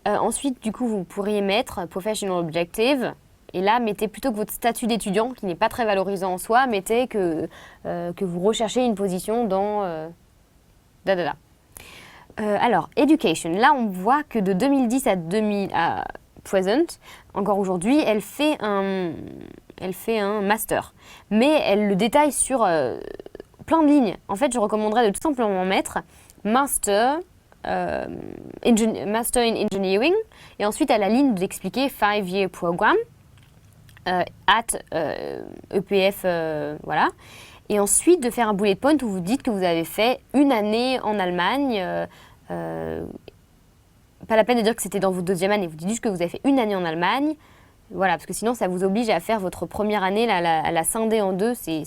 Ensuite, du coup, vous pourriez mettre Professional Objective. Et là, mettez plutôt que votre statut d'étudiant, qui n'est pas très valorisant en soi, mettez que vous recherchez une position dans... alors, Education. Là, on voit que de 2010 à present, encore aujourd'hui, elle fait un master. Mais elle le détaille sur... plein de lignes. En fait, je recommanderais de tout simplement mettre Master in Engineering et ensuite à la ligne d'expliquer 5-year program at EPF, voilà. Et ensuite de faire un bullet point où vous dites que vous avez fait une année en Allemagne. Pas la peine de dire que c'était dans votre deuxième année. Vous dites juste que vous avez fait une année en Allemagne. Voilà, parce que sinon, ça vous oblige à faire votre première année, à la scinder en deux, c'est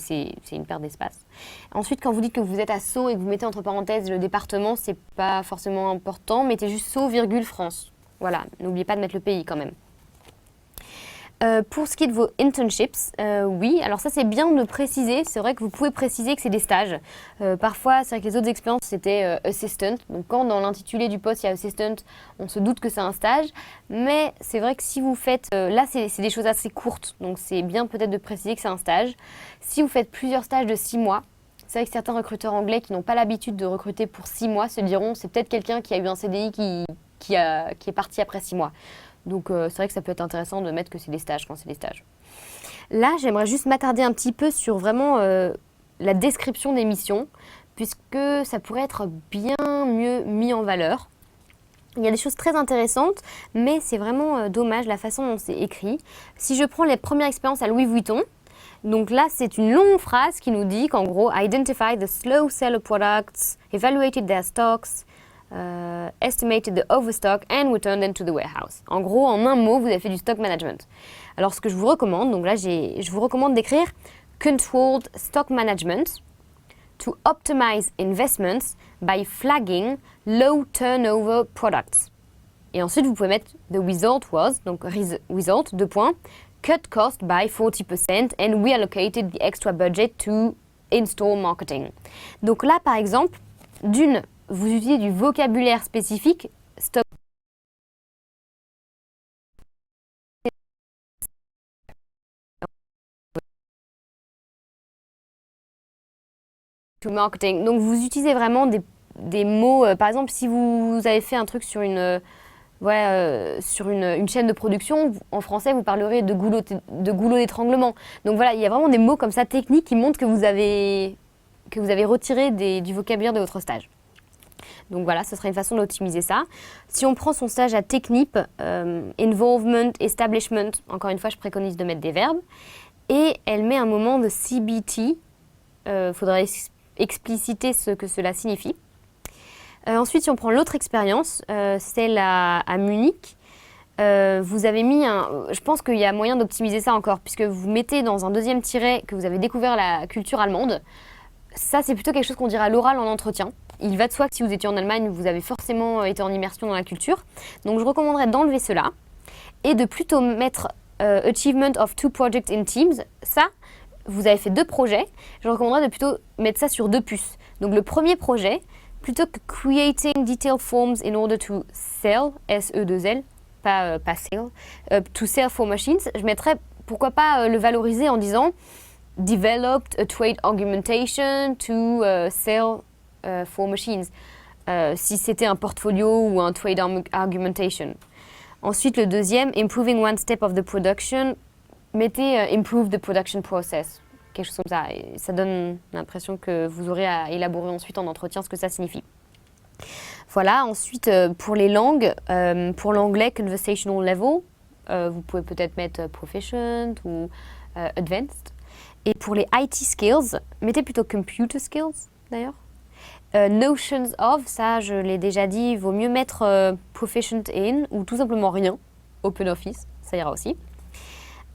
une perte d'espace. Ensuite, quand vous dites que vous êtes à Sceaux et que vous mettez entre parenthèses le département, c'est pas forcément important, mettez juste Sceaux, France. Voilà, n'oubliez pas de mettre le pays quand même. Pour ce qui est de vos internships, oui, alors ça c'est bien de préciser, c'est vrai que vous pouvez préciser que c'est des stages. Parfois, c'est vrai que les autres expériences c'était assistant, donc quand dans l'intitulé du poste il y a assistant, on se doute que c'est un stage, mais c'est vrai que si vous faites, là c'est des choses assez courtes, donc c'est bien peut-être de préciser que c'est un stage. Si vous faites plusieurs stages de 6 mois, c'est vrai que certains recruteurs anglais qui n'ont pas l'habitude de recruter pour 6 mois se diront c'est peut-être quelqu'un qui a eu un CDI qui est parti après 6 mois. Donc c'est vrai que ça peut être intéressant de mettre que c'est des stages quand c'est des stages. Là, j'aimerais juste m'attarder un petit peu sur vraiment la description des missions, puisque ça pourrait être bien mieux mis en valeur. Il y a des choses très intéressantes, mais c'est vraiment dommage la façon dont c'est écrit. Si je prends les premières expériences à Louis Vuitton, donc là, c'est une longue phrase qui nous dit qu'en gros, identify the slow seller products, evaluated their stocks, estimated the overstock and returned them to the warehouse. En gros, en un mot, vous avez fait du stock management. Alors, ce que je vous recommande, donc là, je vous recommande d'écrire controlled stock management to optimize investments by flagging low turnover products. Et ensuite, vous pouvez mettre the result was, donc result, 2 points, cut cost by 40% and we allocated the extra budget to in-store marketing. Donc là, par exemple, vous utilisez du vocabulaire spécifique, stop. To marketing. Donc vous utilisez vraiment des mots, par exemple, si vous avez fait un truc sur une chaîne de production, en français, vous parlerez de goulot d'étranglement. Donc voilà, il y a vraiment des mots comme ça techniques qui montrent que vous avez retiré du vocabulaire de votre stage. Donc voilà, ce serait une façon d'optimiser ça. Si on prend son stage à Technip, involvement, establishment, encore une fois, je préconise de mettre des verbes. Et elle met un moment de CBT. Faudrait expliciter ce que cela signifie. Ensuite, si on prend l'autre expérience, celle à Munich, vous avez mis je pense qu'il y a moyen d'optimiser ça encore, puisque vous mettez dans un deuxième tiret que vous avez découvert la culture allemande. Ça, c'est plutôt quelque chose qu'on dirait à l'oral en entretien. Il va de soi que si vous étiez en Allemagne, vous avez forcément été en immersion dans la culture. Donc, je recommanderais d'enlever cela et de plutôt mettre Achievement of 2 projects in teams. Ça, vous avez fait 2 projets. Je recommanderais de plutôt mettre ça sur 2 puces. Donc, le premier projet, plutôt que creating detailed forms in order to sell, S-E-2-L, pas sell, to sell for machines, je mettrais, pourquoi pas le valoriser en disant developed a trade argumentation to sell for machines, si c'était un portfolio ou un trade argumentation. Ensuite, le deuxième, improving one step of the production, mettez improve the production process, quelque chose comme ça. Et ça donne l'impression que vous aurez à élaborer ensuite en entretien ce que ça signifie. Voilà, ensuite pour les langues, pour l'anglais conversational level, vous pouvez peut-être mettre proficient ou advanced. Et pour les IT skills, mettez plutôt computer skills d'ailleurs. Notions of, ça je l'ai déjà dit, il vaut mieux mettre proficient in ou tout simplement rien, open office, ça ira aussi.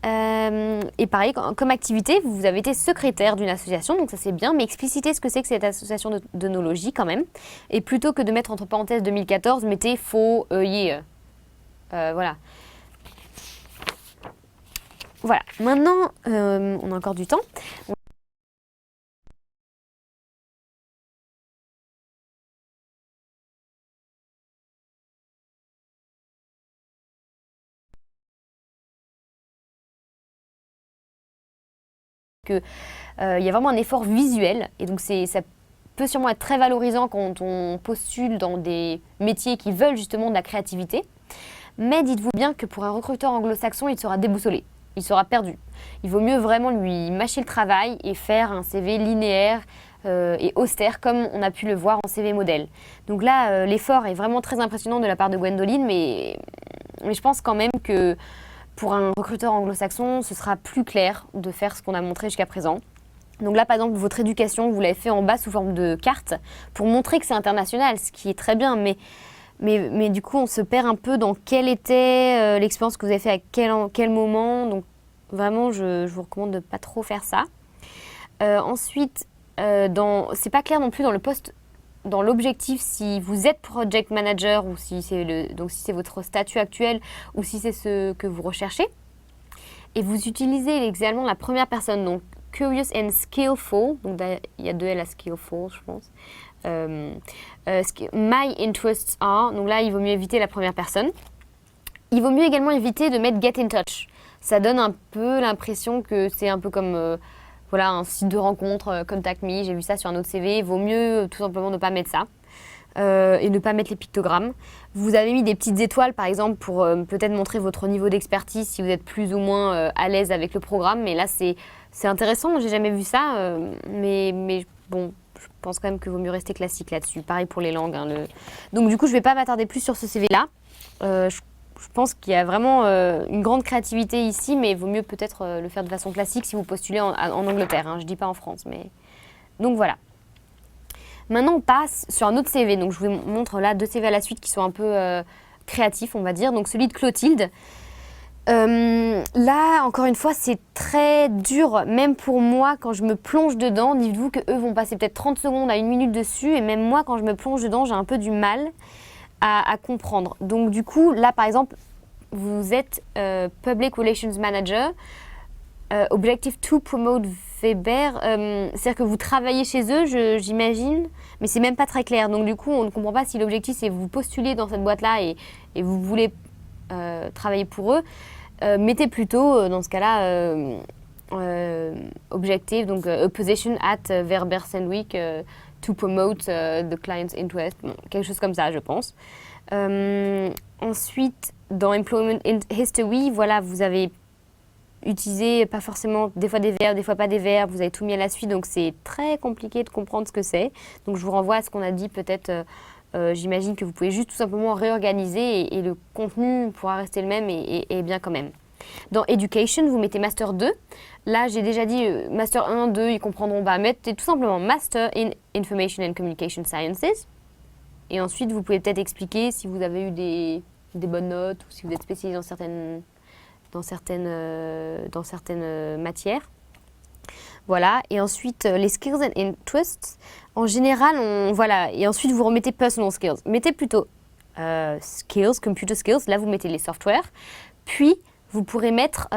Et pareil, comme activité, vous avez été secrétaire d'une association, donc ça c'est bien, mais explicitez ce que c'est que cette association d'œnologie quand même. Et plutôt que de mettre entre parenthèses 2014, mettez for a year. Voilà. Voilà. Maintenant, on a encore du temps. Il y a vraiment un effort visuel et donc ça peut sûrement être très valorisant quand on postule dans des métiers qui veulent justement de la créativité. Mais dites-vous bien que pour un recruteur anglo-saxon, il sera déboussolé, il sera perdu. Il vaut mieux vraiment lui mâcher le travail et faire un CV linéaire et austère comme on a pu le voir en CV modèle. Donc là, l'effort est vraiment très impressionnant de la part de Gwendoline, mais je pense quand même que pour un recruteur anglo-saxon, ce sera plus clair de faire ce qu'on a montré jusqu'à présent. Donc là, par exemple, votre éducation, vous l'avez fait en bas sous forme de carte pour montrer que c'est international, ce qui est très bien. Mais du coup, on se perd un peu dans quelle était l'expérience que vous avez fait à quel moment. Donc vraiment, je vous recommande de ne pas trop faire ça. Ensuite, c'est pas clair non plus dans le poste, dans l'objectif, si vous êtes project manager ou si c'est votre statut actuel ou si c'est ce que vous recherchez. Et vous utilisez également la première personne, donc curious and skillful. Donc il y a 2 L à skillful, je pense. My interests are. Donc là, il vaut mieux éviter la première personne. Il vaut mieux également éviter de mettre get in touch. Ça donne un peu l'impression que c'est un peu comme voilà, un site de rencontre, Contact Me, j'ai vu ça sur un autre CV. Il vaut mieux tout simplement ne pas mettre ça et ne pas mettre les pictogrammes. Vous avez mis des petites étoiles, par exemple, pour peut-être montrer votre niveau d'expertise, si vous êtes plus ou moins à l'aise avec le programme. Mais là, c'est intéressant, j'ai jamais vu ça. Mais bon, je pense quand même qu'il vaut mieux rester classique là-dessus. Pareil pour les langues. Donc du coup, je ne vais pas m'attarder plus sur ce CV-là. Je pense qu'il y a vraiment une grande créativité ici, mais il vaut mieux peut-être le faire de façon classique si vous postulez en Angleterre. Je ne dis pas en France. Donc voilà. Maintenant, on passe sur un autre CV. Donc je vous montre là 2 CV à la suite qui sont un peu créatifs, on va dire. Donc celui de Clotilde. Là, encore une fois, c'est très dur, même pour moi, quand je me plonge dedans. Dites-vous qu'eux vont passer peut-être 30 secondes à 1 minute dessus. Et même moi, quand je me plonge dedans, j'ai un peu du mal. à comprendre. Donc du coup, là par exemple, vous êtes Public Relations Manager, Objective to promote Weber, c'est-à-dire que vous travaillez chez eux, j'imagine, mais c'est même pas très clair. Donc du coup, on ne comprend pas si l'objectif c'est vous postuler dans cette boîte-là et vous voulez travailler pour eux. Mettez plutôt, dans ce cas-là, objective, donc a position at Weber Sandvik to promote the client's interest, bon, quelque chose comme ça, je pense. Ensuite, dans Employment History, voilà, vous avez utilisé pas forcément des fois des verbes, des fois pas des verbes, vous avez tout mis à la suite, donc c'est très compliqué de comprendre ce que c'est. Donc je vous renvoie à ce qu'on a dit, peut-être, j'imagine que vous pouvez juste tout simplement réorganiser et le contenu pourra rester le même et bien quand même. Dans Education, vous mettez Master 2. Là, j'ai déjà dit Master 1, 2, ils comprendront pas. Mettez tout simplement Master in Information and Communication Sciences. Et ensuite, vous pouvez peut-être expliquer si vous avez eu des bonnes notes ou si vous êtes spécialisé dans certaines matières. Voilà. Et ensuite, les skills and interests. En général, voilà. Et ensuite, vous remettez personal skills. Mettez plutôt skills, computer skills. Là, vous mettez les softwares. Puis, vous pourrez mettre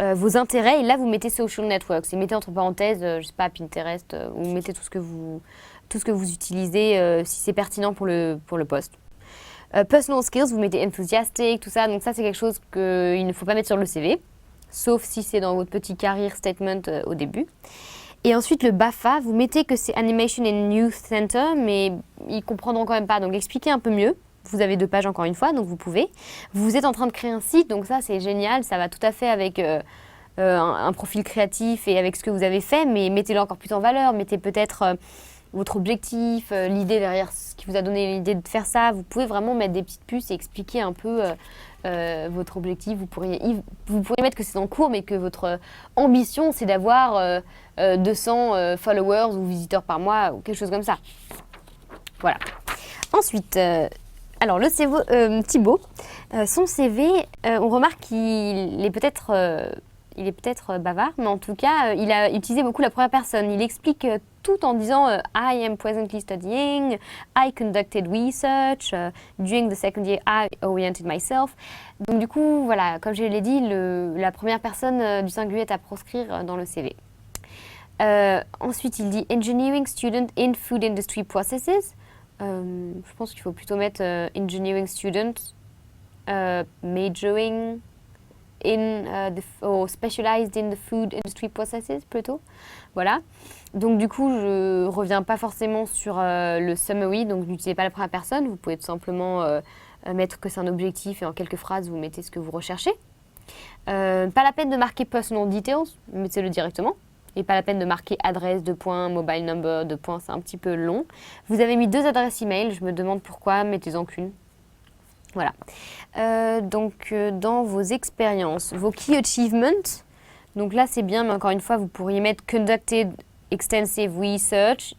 vos intérêts. Et là, vous mettez social networks. Et mettez entre parenthèses, je sais pas, Pinterest. Ou mettez tout ce que vous utilisez si c'est pertinent pour le poste. Personal skills, vous mettez enthusiastic, tout ça. Donc ça, c'est quelque chose qu'il ne faut pas mettre sur le CV, sauf si c'est dans votre petit career statement au début. Et ensuite, le BAFA, vous mettez que c'est Animation and Youth Center, mais ils comprendront quand même pas. Donc expliquez un peu mieux. Vous avez 2 pages encore une fois, donc vous pouvez. Vous êtes en train de créer un site, donc ça, c'est génial. Ça va tout à fait avec un profil créatif et avec ce que vous avez fait, mais mettez-le encore plus en valeur. Mettez peut-être votre objectif, l'idée derrière ce qui vous a donné l'idée de faire ça. Vous pouvez vraiment mettre des petites puces et expliquer un peu votre objectif. Vous pourriez mettre que c'est en cours, mais que votre ambition, c'est d'avoir 200 followers ou visiteurs par mois ou quelque chose comme ça. Voilà. Ensuite, alors le CV, Thibaut, son CV, on remarque qu'il est peut-être bavard, mais en tout cas, il a utilisé beaucoup la première personne. Il explique tout en disant I am presently studying, I conducted research, during the second year I oriented myself. Donc du coup, voilà, comme je l'ai dit, la première personne du singulier est à proscrire dans le CV. Ensuite, il dit engineering student in food industry processes. Je pense qu'il faut plutôt mettre engineering student majoring or specialized in the food industry processes plutôt. Voilà. Donc du coup, je reviens pas forcément sur le summary, donc n'utilisez pas la première personne. Vous pouvez tout simplement mettre que c'est un objectif et en quelques phrases, vous mettez ce que vous recherchez. Pas la peine de marquer personal details, mettez-le directement. Et pas la peine de marquer adresse, mobile number, c'est un petit peu long. Vous avez mis 2 adresses email, je me demande pourquoi, mettez-en qu'une. Voilà. Donc, dans vos expériences, vos key achievements, donc là c'est bien, mais encore une fois, vous pourriez mettre conducted extensive research.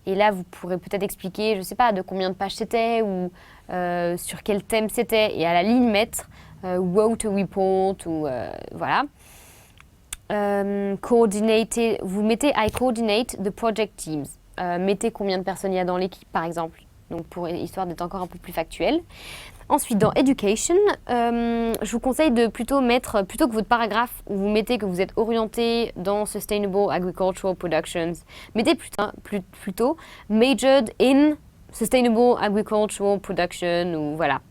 Et là, vous pourrez peut-être expliquer, je ne sais pas, de combien de pages c'était ou sur quel thème c'était. Et à la ligne mettre wrote a report ou voilà. Coordinated, vous mettez I coordinate the project teams. Mettez combien de personnes il y a dans l'équipe, par exemple. Donc, histoire d'être encore un peu plus factuel. Ensuite, dans Education, je vous conseille de plutôt mettre, plutôt que votre paragraphe où vous mettez que vous êtes orienté dans Sustainable Agricultural Productions, mettez plutôt Majored in Sustainable Agricultural Production ou voilà.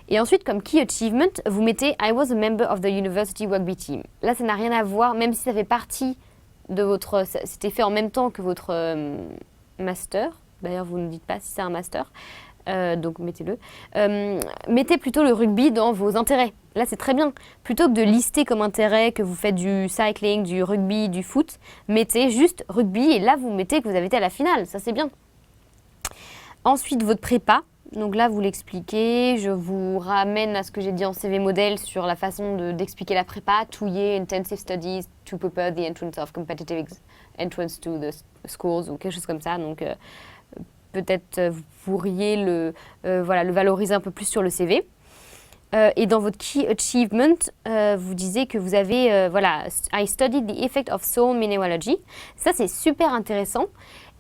Et ensuite, comme Key Achievement, vous mettez I was a member of the University Rugby Team. Là, ça n'a rien à voir, même si ça fait partie de votre... C'était fait en même temps que votre master. D'ailleurs, vous ne dites pas si c'est un master. Donc mettez-le. Mettez plutôt le rugby dans vos intérêts. Là, c'est très bien. Plutôt que de lister comme intérêt que vous faites du cycling, du rugby, du foot, mettez juste rugby et là, vous mettez que vous avez été à la finale. Ça, c'est bien. Ensuite, votre prépa. Donc là, vous l'expliquez. Je vous ramène à ce que j'ai dit en CV modèle sur la façon d'expliquer la prépa. 2 year intensive studies to prepare the entrance of competitive entrance to the schools ou quelque chose comme ça. Donc, peut-être vous pourriez le valoriser un peu plus sur le CV. Et dans votre Key Achievement, vous disiez que vous avez, I studied the effect of soil mineralogy. Ça, c'est super intéressant.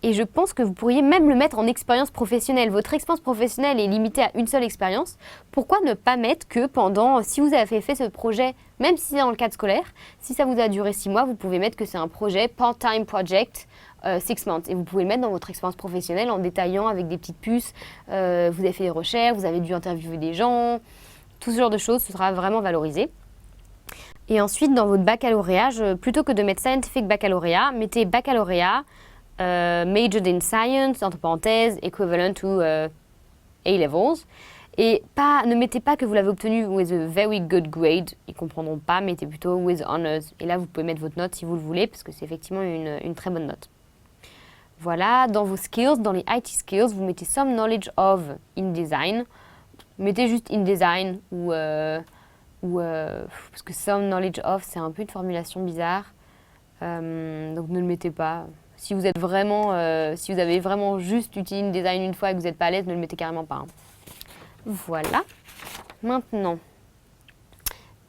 Et je pense que vous pourriez même le mettre en expérience professionnelle. Votre expérience professionnelle est limitée à une seule expérience. Pourquoi ne pas mettre que pendant, si vous avez fait ce projet, même si c'est dans le cadre scolaire, si ça vous a duré 6 mois, vous pouvez mettre que c'est un projet part-time project 6 months. Et vous pouvez le mettre dans votre expérience professionnelle en détaillant avec des petites puces. Vous avez fait des recherches, vous avez dû interviewer des gens, tout ce genre de choses, ce sera vraiment valorisé. Et ensuite, dans votre baccalauréat, plutôt que de mettre scientific baccalauréat, mettez baccalauréat, majored in science, entre parenthèses, equivalent to A-levels. Et ne mettez pas que vous l'avez obtenu with a very good grade, ils ne comprendront pas, mettez plutôt with honors. Et là, vous pouvez mettre votre note si vous le voulez, parce que c'est effectivement une très bonne note. Voilà, dans vos skills, dans les IT skills, vous mettez some knowledge of InDesign. Mettez juste InDesign ou parce que some knowledge of, c'est un peu une formulation bizarre. Donc ne le mettez pas. Si vous êtes vraiment, si vous avez vraiment juste utilisé InDesign une fois et que vous n'êtes pas à l'aise, ne le mettez carrément pas. Hein. Voilà. Maintenant,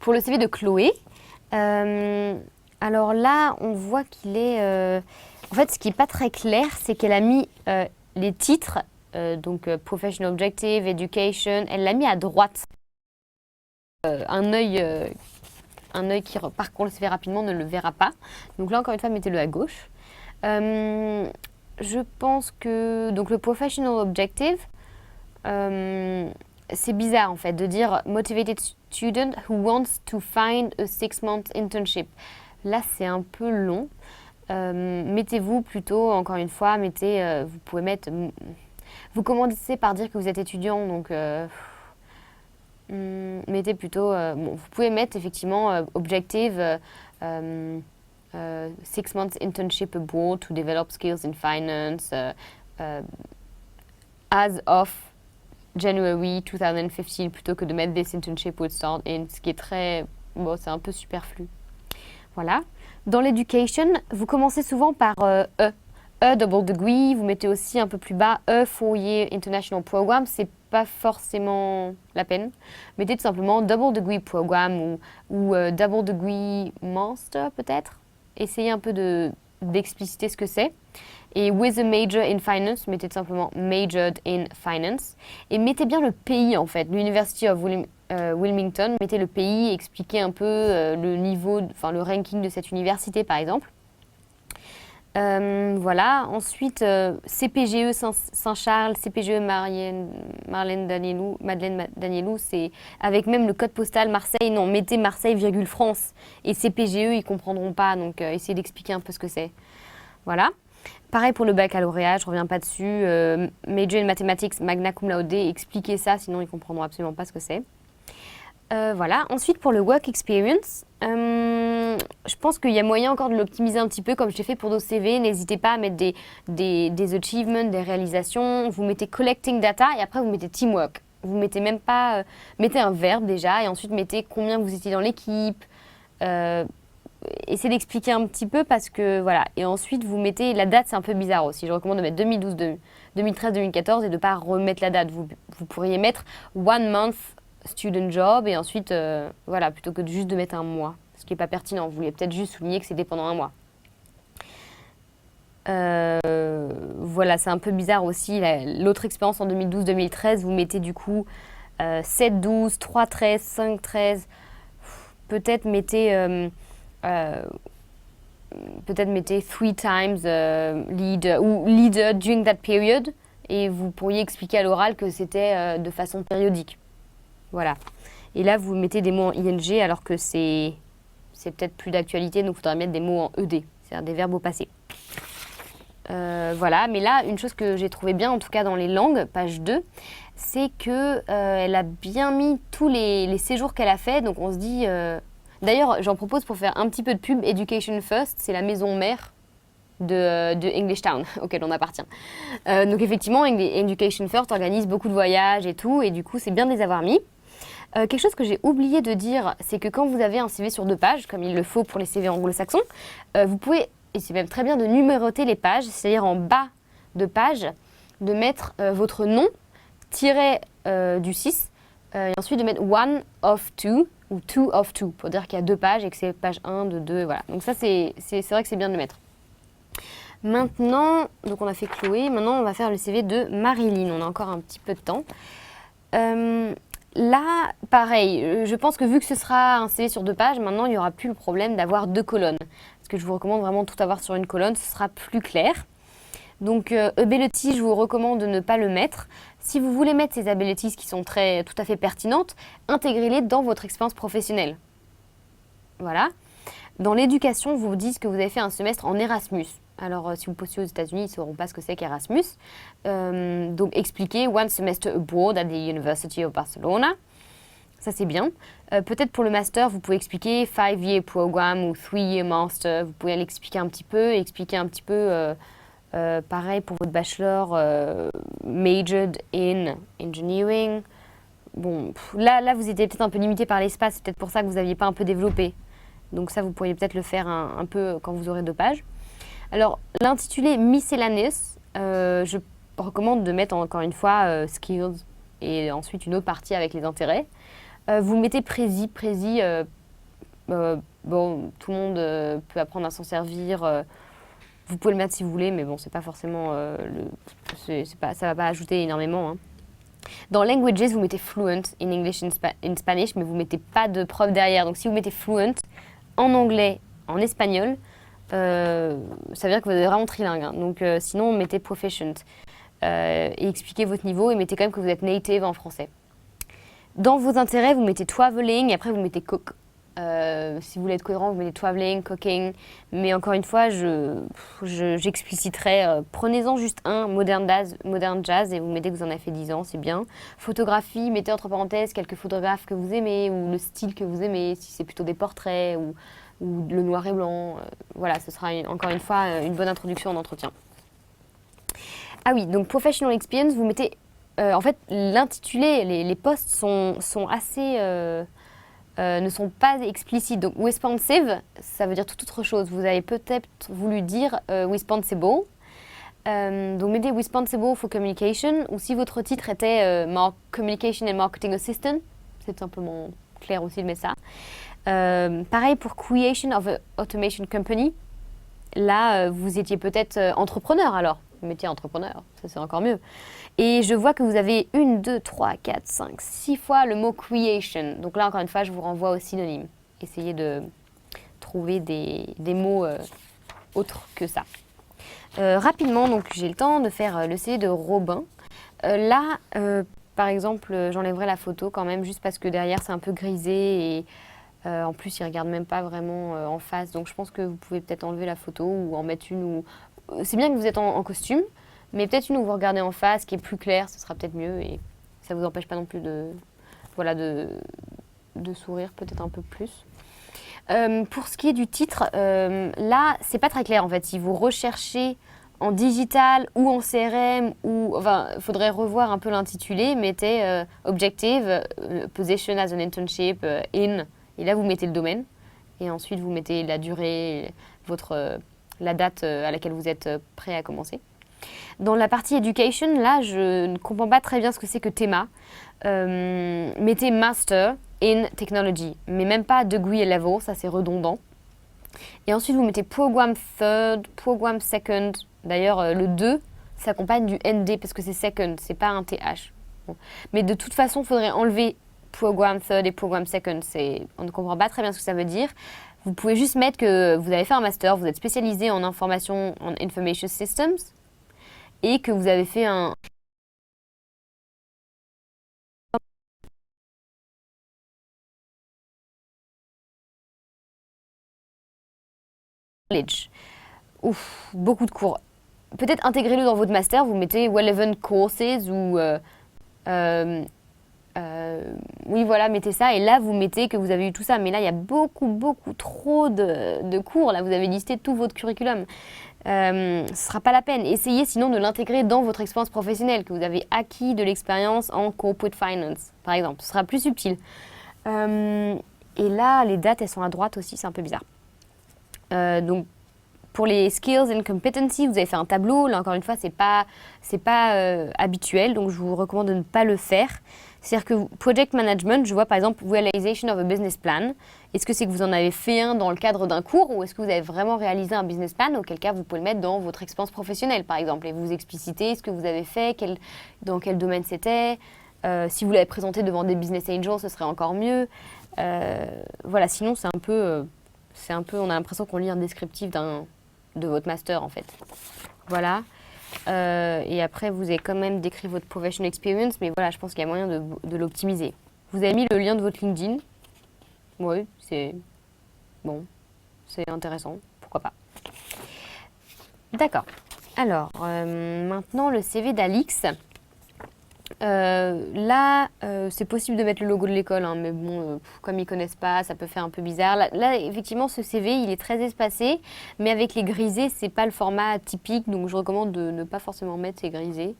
pour le CV de Chloé, alors là, on voit qu'il est... en fait, ce qui n'est pas très clair, c'est qu'elle a mis les titres, donc Professional Objective, Education, elle l'a mis à droite. Un œil qui parcourt le CV rapidement ne le verra pas. Donc là, encore une fois, mettez-le à gauche. Je pense que donc le Professional Objective, c'est bizarre en fait de dire Motivated Student who wants to find a 6-month internship. Là, c'est un peu long. Mettez-vous plutôt, encore une fois, vous pouvez mettre... Vous commencez par dire que vous êtes étudiant, donc... mettez plutôt... vous pouvez mettre effectivement Objective 6 months internship abroad to develop skills in finance as of January 2015 plutôt que de mettre this internship would start in, ce qui est très... Bon, c'est un peu superflu. Voilà. Dans l'education, vous commencez souvent par E. Double degree, vous mettez aussi un peu plus bas E 4-year international program, c'est pas forcément la peine. Mettez tout simplement double degree program ou double degree master peut-être. Essayez un peu d'expliciter ce que c'est. Et with a major in finance, mettez tout simplement majored in finance. Et mettez bien le pays en fait, l'University of Wilmington. Mettez le pays, expliquez un peu le niveau, enfin le ranking de cette université par exemple. Voilà. Ensuite, CPGE Saint-Charles, CPGE Madeleine Danielou, c'est avec même le code postal Marseille. Non, mettez Marseille, virgule France. Et CPGE, ils comprendront pas. Donc, essayez d'expliquer un peu ce que c'est. Voilà. Pareil pour le baccalauréat, je reviens pas dessus. Major in Mathematics, magna cum laude, expliquez ça, sinon ils comprendront absolument pas ce que c'est. Voilà. Ensuite, pour le work experience, je pense qu'il y a moyen encore de l'optimiser un petit peu, comme je l'ai fait pour nos CV. N'hésitez pas à mettre des achievements, des réalisations. Vous mettez collecting data et après vous mettez teamwork. Vous mettez même pas... mettez un verbe déjà et ensuite mettez combien vous étiez dans l'équipe. Essayez d'expliquer un petit peu parce que voilà. Et ensuite vous mettez... La date, c'est un peu bizarre aussi. Je recommande de mettre 2012, 2013, 2014 et de ne pas remettre la date. Vous pourriez mettre 1 month student job et ensuite, voilà, plutôt que juste de mettre un mois, ce qui n'est pas pertinent. Vous vouliez peut-être juste souligner que c'était pendant un mois. Voilà, c'est un peu bizarre aussi. L'autre expérience en 2012-2013, vous mettez du coup 7-12, 3-13, 5-13. Peut-être mettez 3 times leader ou leader during that period et vous pourriez expliquer à l'oral que c'était de façon périodique. Voilà. Et là, vous mettez des mots en ing alors que c'est peut-être plus d'actualité, donc il faudrait mettre des mots en ed, c'est-à-dire des verbes au passé. Voilà. Mais là, une chose que j'ai trouvé bien, en tout cas dans les langues, page 2, c'est qu'elle a bien mis tous les séjours qu'elle a fait. Donc on se dit... D'ailleurs, j'en propose pour faire un petit peu de pub, Education First, c'est la maison mère de English Town, auquel on appartient. Donc effectivement, Education First organise beaucoup de voyages et tout, et du coup, c'est bien de les avoir mis. Quelque chose que j'ai oublié de dire, c'est que quand vous avez un CV sur 2 pages, comme il le faut pour les CV anglo-saxons, vous pouvez, et c'est même très bien de numéroter les pages, c'est-à-dire en bas de page, de mettre votre nom, tiré du 6, et ensuite de mettre 1 of 2, ou 2 of 2, pour dire qu'il y a 2 pages et que c'est page 1 de 2, voilà. Donc ça, c'est vrai que c'est bien de le mettre. Maintenant, donc on a fait Chloé, maintenant on va faire le CV de Marilyn, on a encore un petit peu de temps. Là, pareil, je pense que vu que ce sera un CV sur 2 pages, maintenant il n'y aura plus le problème d'avoir 2 colonnes. Parce que je vous recommande vraiment de tout avoir sur une colonne, ce sera plus clair. Donc ability, je vous recommande de ne pas le mettre. Si vous voulez mettre ces abilities qui sont tout à fait pertinentes, intégrez-les dans votre expérience professionnelle. Voilà. Dans l'éducation, vous dites que vous avez fait un semestre en Erasmus. Alors, si vous postulez aux États-Unis, ils ne sauront pas ce que c'est qu'Erasmus. Donc, expliquez one semester abroad at the University of Barcelona. Ça, c'est bien. Peut-être pour le master, vous pouvez expliquer 5-year program ou 3-year master. Vous pouvez l'expliquer un petit peu. Expliquer un petit peu, pareil pour votre bachelor, majored in engineering. Bon, là, vous étiez peut-être un peu limité par l'espace. C'est peut-être pour ça que vous n'aviez pas un peu développé. Donc ça, vous pourriez peut-être le faire un peu quand vous aurez 2 pages. Alors, l'intitulé Miscellaneous, je recommande de mettre encore une fois Skills et ensuite une autre partie avec les intérêts. Vous mettez Prési. Bon, tout le monde peut apprendre à s'en servir. Vous pouvez le mettre si vous voulez, mais bon, c'est pas forcément ça va pas ajouter énormément. Hein. Dans Languages, vous mettez Fluent in English in Spanish, mais vous mettez pas de preuve derrière. Donc si vous mettez Fluent en anglais, en espagnol, ça veut dire que vous êtes vraiment trilingue. Hein. Donc sinon, mettez Proficient et expliquez votre niveau et mettez quand même que vous êtes native en français. Dans vos intérêts, vous mettez Traveling et après vous mettez Cook. Si vous voulez être cohérent, vous mettez traveling, cooking. Mais encore une fois, j'expliciterai. Prenez-en juste un, modern jazz, et vous mettez que vous en avez fait 10 ans, c'est bien. Photographie, mettez entre parenthèses quelques photographes que vous aimez, ou le style que vous aimez, si c'est plutôt des portraits, ou le noir et blanc. Voilà, ce sera encore une fois une bonne introduction en entretien. Ah oui, donc professional experience, vous mettez... en fait, l'intitulé, les postes sont assez... ne sont pas explicites. Donc, responsive, ça veut dire toute autre chose. Vous avez peut-être voulu dire responsible. Donc, mettez responsible for communication. Ou si votre titre était communication and marketing assistant, c'est simplement clair aussi de mettre ça. Pareil pour creation of an automation company. Là, vous étiez peut-être entrepreneur alors. Vous mettiez entrepreneur, ça c'est encore mieux. Et je vois que vous avez 1, 2, 3, 4, 5, 6 fois le mot creation. Donc là, encore une fois, je vous renvoie aux synonymes. Essayez de trouver des mots autres que ça. Rapidement, donc j'ai le temps de faire le CV de Robin. Là, par exemple, j'enlèverai la photo quand même, juste parce que derrière, c'est un peu grisé et en plus, il ne regarde même pas vraiment en face. Donc je pense que vous pouvez peut-être enlever la photo ou en mettre une où... C'est bien que vous êtes en costume, mais peut-être une où vous regardez en face, qui est plus claire, ce sera peut-être mieux et ça ne vous empêche pas non plus de sourire peut-être un peu plus. Pour ce qui est du titre, là, c'est pas très clair en fait. Si vous recherchez en digital ou en CRM, il faudrait revoir un peu l'intitulé. Mettez Objective, Position as an Internship in, et là vous mettez le domaine. Et ensuite vous mettez la durée, la date à laquelle vous êtes prêt à commencer. Dans la partie Education, là, je ne comprends pas très bien ce que c'est que TEMA. Mettez Master in Technology, mais même pas Degree Level, ça c'est redondant. Et ensuite, vous mettez Program Third, Program Second. D'ailleurs, le 2 s'accompagne du ND parce que c'est Second, c'est pas un TH. Bon. Mais de toute façon, il faudrait enlever Program Third et Program Second. On ne comprend pas très bien ce que ça veut dire. Vous pouvez juste mettre que vous avez fait un master, vous êtes spécialisé en information systems et que vous avez fait un college. Ouf, beaucoup de cours. Peut-être intégrez-le dans votre master, vous mettez relevant courses ou oui, voilà, mettez ça. Et là, vous mettez que vous avez eu tout ça. Mais là, il y a beaucoup trop de cours. Là, vous avez listé tout votre curriculum. Ce ne sera pas la peine. Essayez sinon de l'intégrer dans votre expérience professionnelle, que vous avez acquis de l'expérience en corporate finance, par exemple. Ce sera plus subtil. Et là, les dates, elles sont à droite aussi. C'est un peu bizarre. Donc, Pour les skills and competencies, vous avez fait un tableau. Là, encore une fois, c'est pas habituel, donc je vous recommande de ne pas le faire. C'est-à-dire que project management, je vois par exemple realization of a business plan. Est-ce que c'est que vous en avez fait un dans le cadre d'un cours ou est-ce que vous avez vraiment réalisé un business plan? Auquel cas, vous pouvez le mettre dans votre expérience professionnelle, par exemple, et vous expliciter ce que vous avez fait, dans quel domaine c'était. Si vous l'avez présenté devant des business angels, ce serait encore mieux. Voilà, sinon c'est un peu, on a l'impression qu'on lit un descriptif de votre master en fait. Voilà. Et après, vous avez quand même décrit votre professional experience, mais voilà, je pense qu'il y a moyen de l'optimiser. Vous avez mis le lien de votre LinkedIn. Oui, c'est bon, c'est intéressant, pourquoi pas. D'accord. Alors, maintenant le CV d'Alix. Là, c'est possible de mettre le logo de l'école, hein, mais bon, comme ils connaissent pas, ça peut faire un peu bizarre. Là, effectivement, ce CV, il est très espacé, mais avec les grisés, c'est pas le format typique, donc je recommande de ne pas forcément mettre ces grisés.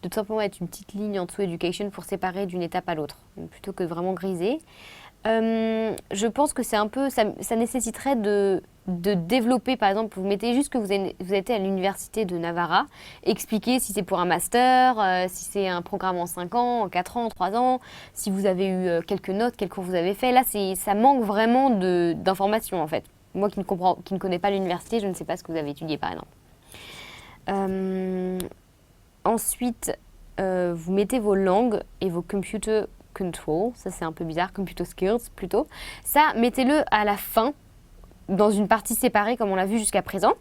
De tout simplement mettre une petite ligne en dessous education pour séparer d'une étape à l'autre, plutôt que vraiment griser. Je pense que c'est un peu, ça nécessiterait de développer, par exemple, vous mettez juste que vous êtes à l'université de Navarra, expliquez si c'est pour un master, si c'est un programme en 5 ans, en 4 ans, en 3 ans, si vous avez eu quelques notes, quels cours vous avez fait. Là, ça manque vraiment d'informations, en fait. Moi qui ne connais pas l'université, je ne sais pas ce que vous avez étudié, par exemple. Ensuite, vous mettez vos langues et vos computer control, ça c'est un peu bizarre, computer skills plutôt. Ça, mettez-le à la fin, dans une partie séparée comme on l'a vu jusqu'à présent.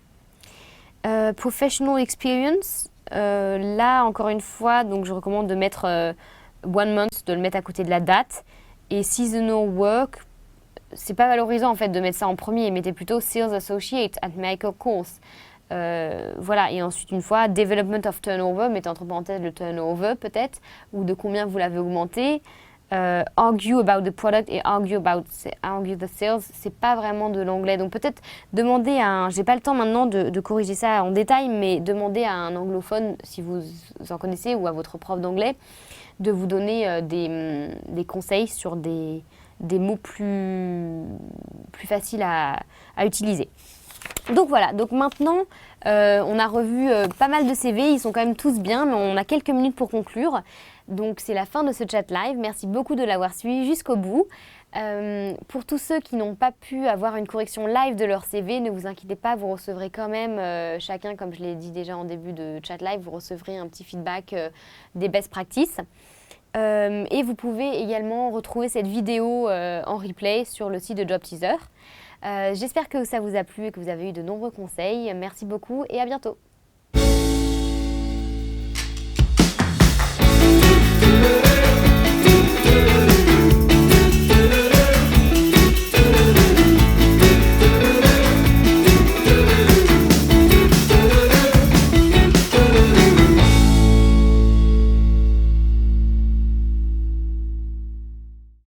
Professional experience, là encore une fois, donc je recommande de mettre 1 month, de le mettre à côté de la date. Et seasonal work, c'est pas valorisant en fait de mettre ça en premier, mettez plutôt sales associate at Michael Kors. Voilà, et ensuite une fois, development of turnover, mettez entre parenthèses le turnover peut-être, ou de combien vous l'avez augmenté. Argue about the product et argue the sales, c'est pas vraiment de l'anglais. Donc peut-être demander j'ai pas le temps maintenant de corriger ça en détail, mais demandez à un anglophone, si vous en connaissez, ou à votre prof d'anglais, de vous donner des conseils sur des mots plus faciles à utiliser. Donc voilà, donc maintenant on a revu pas mal de CV, ils sont quand même tous bien, mais on a quelques minutes pour conclure. Donc c'est la fin de ce chat live, merci beaucoup de l'avoir suivi jusqu'au bout. Pour tous ceux qui n'ont pas pu avoir une correction live de leur CV, ne vous inquiétez pas, vous recevrez quand même chacun, comme je l'ai dit déjà en début de chat live, vous recevrez un petit feedback des best practices. Et vous pouvez également retrouver cette vidéo en replay sur le site de Job Teaser. J'espère que ça vous a plu et que vous avez eu de nombreux conseils. Merci beaucoup et à bientôt.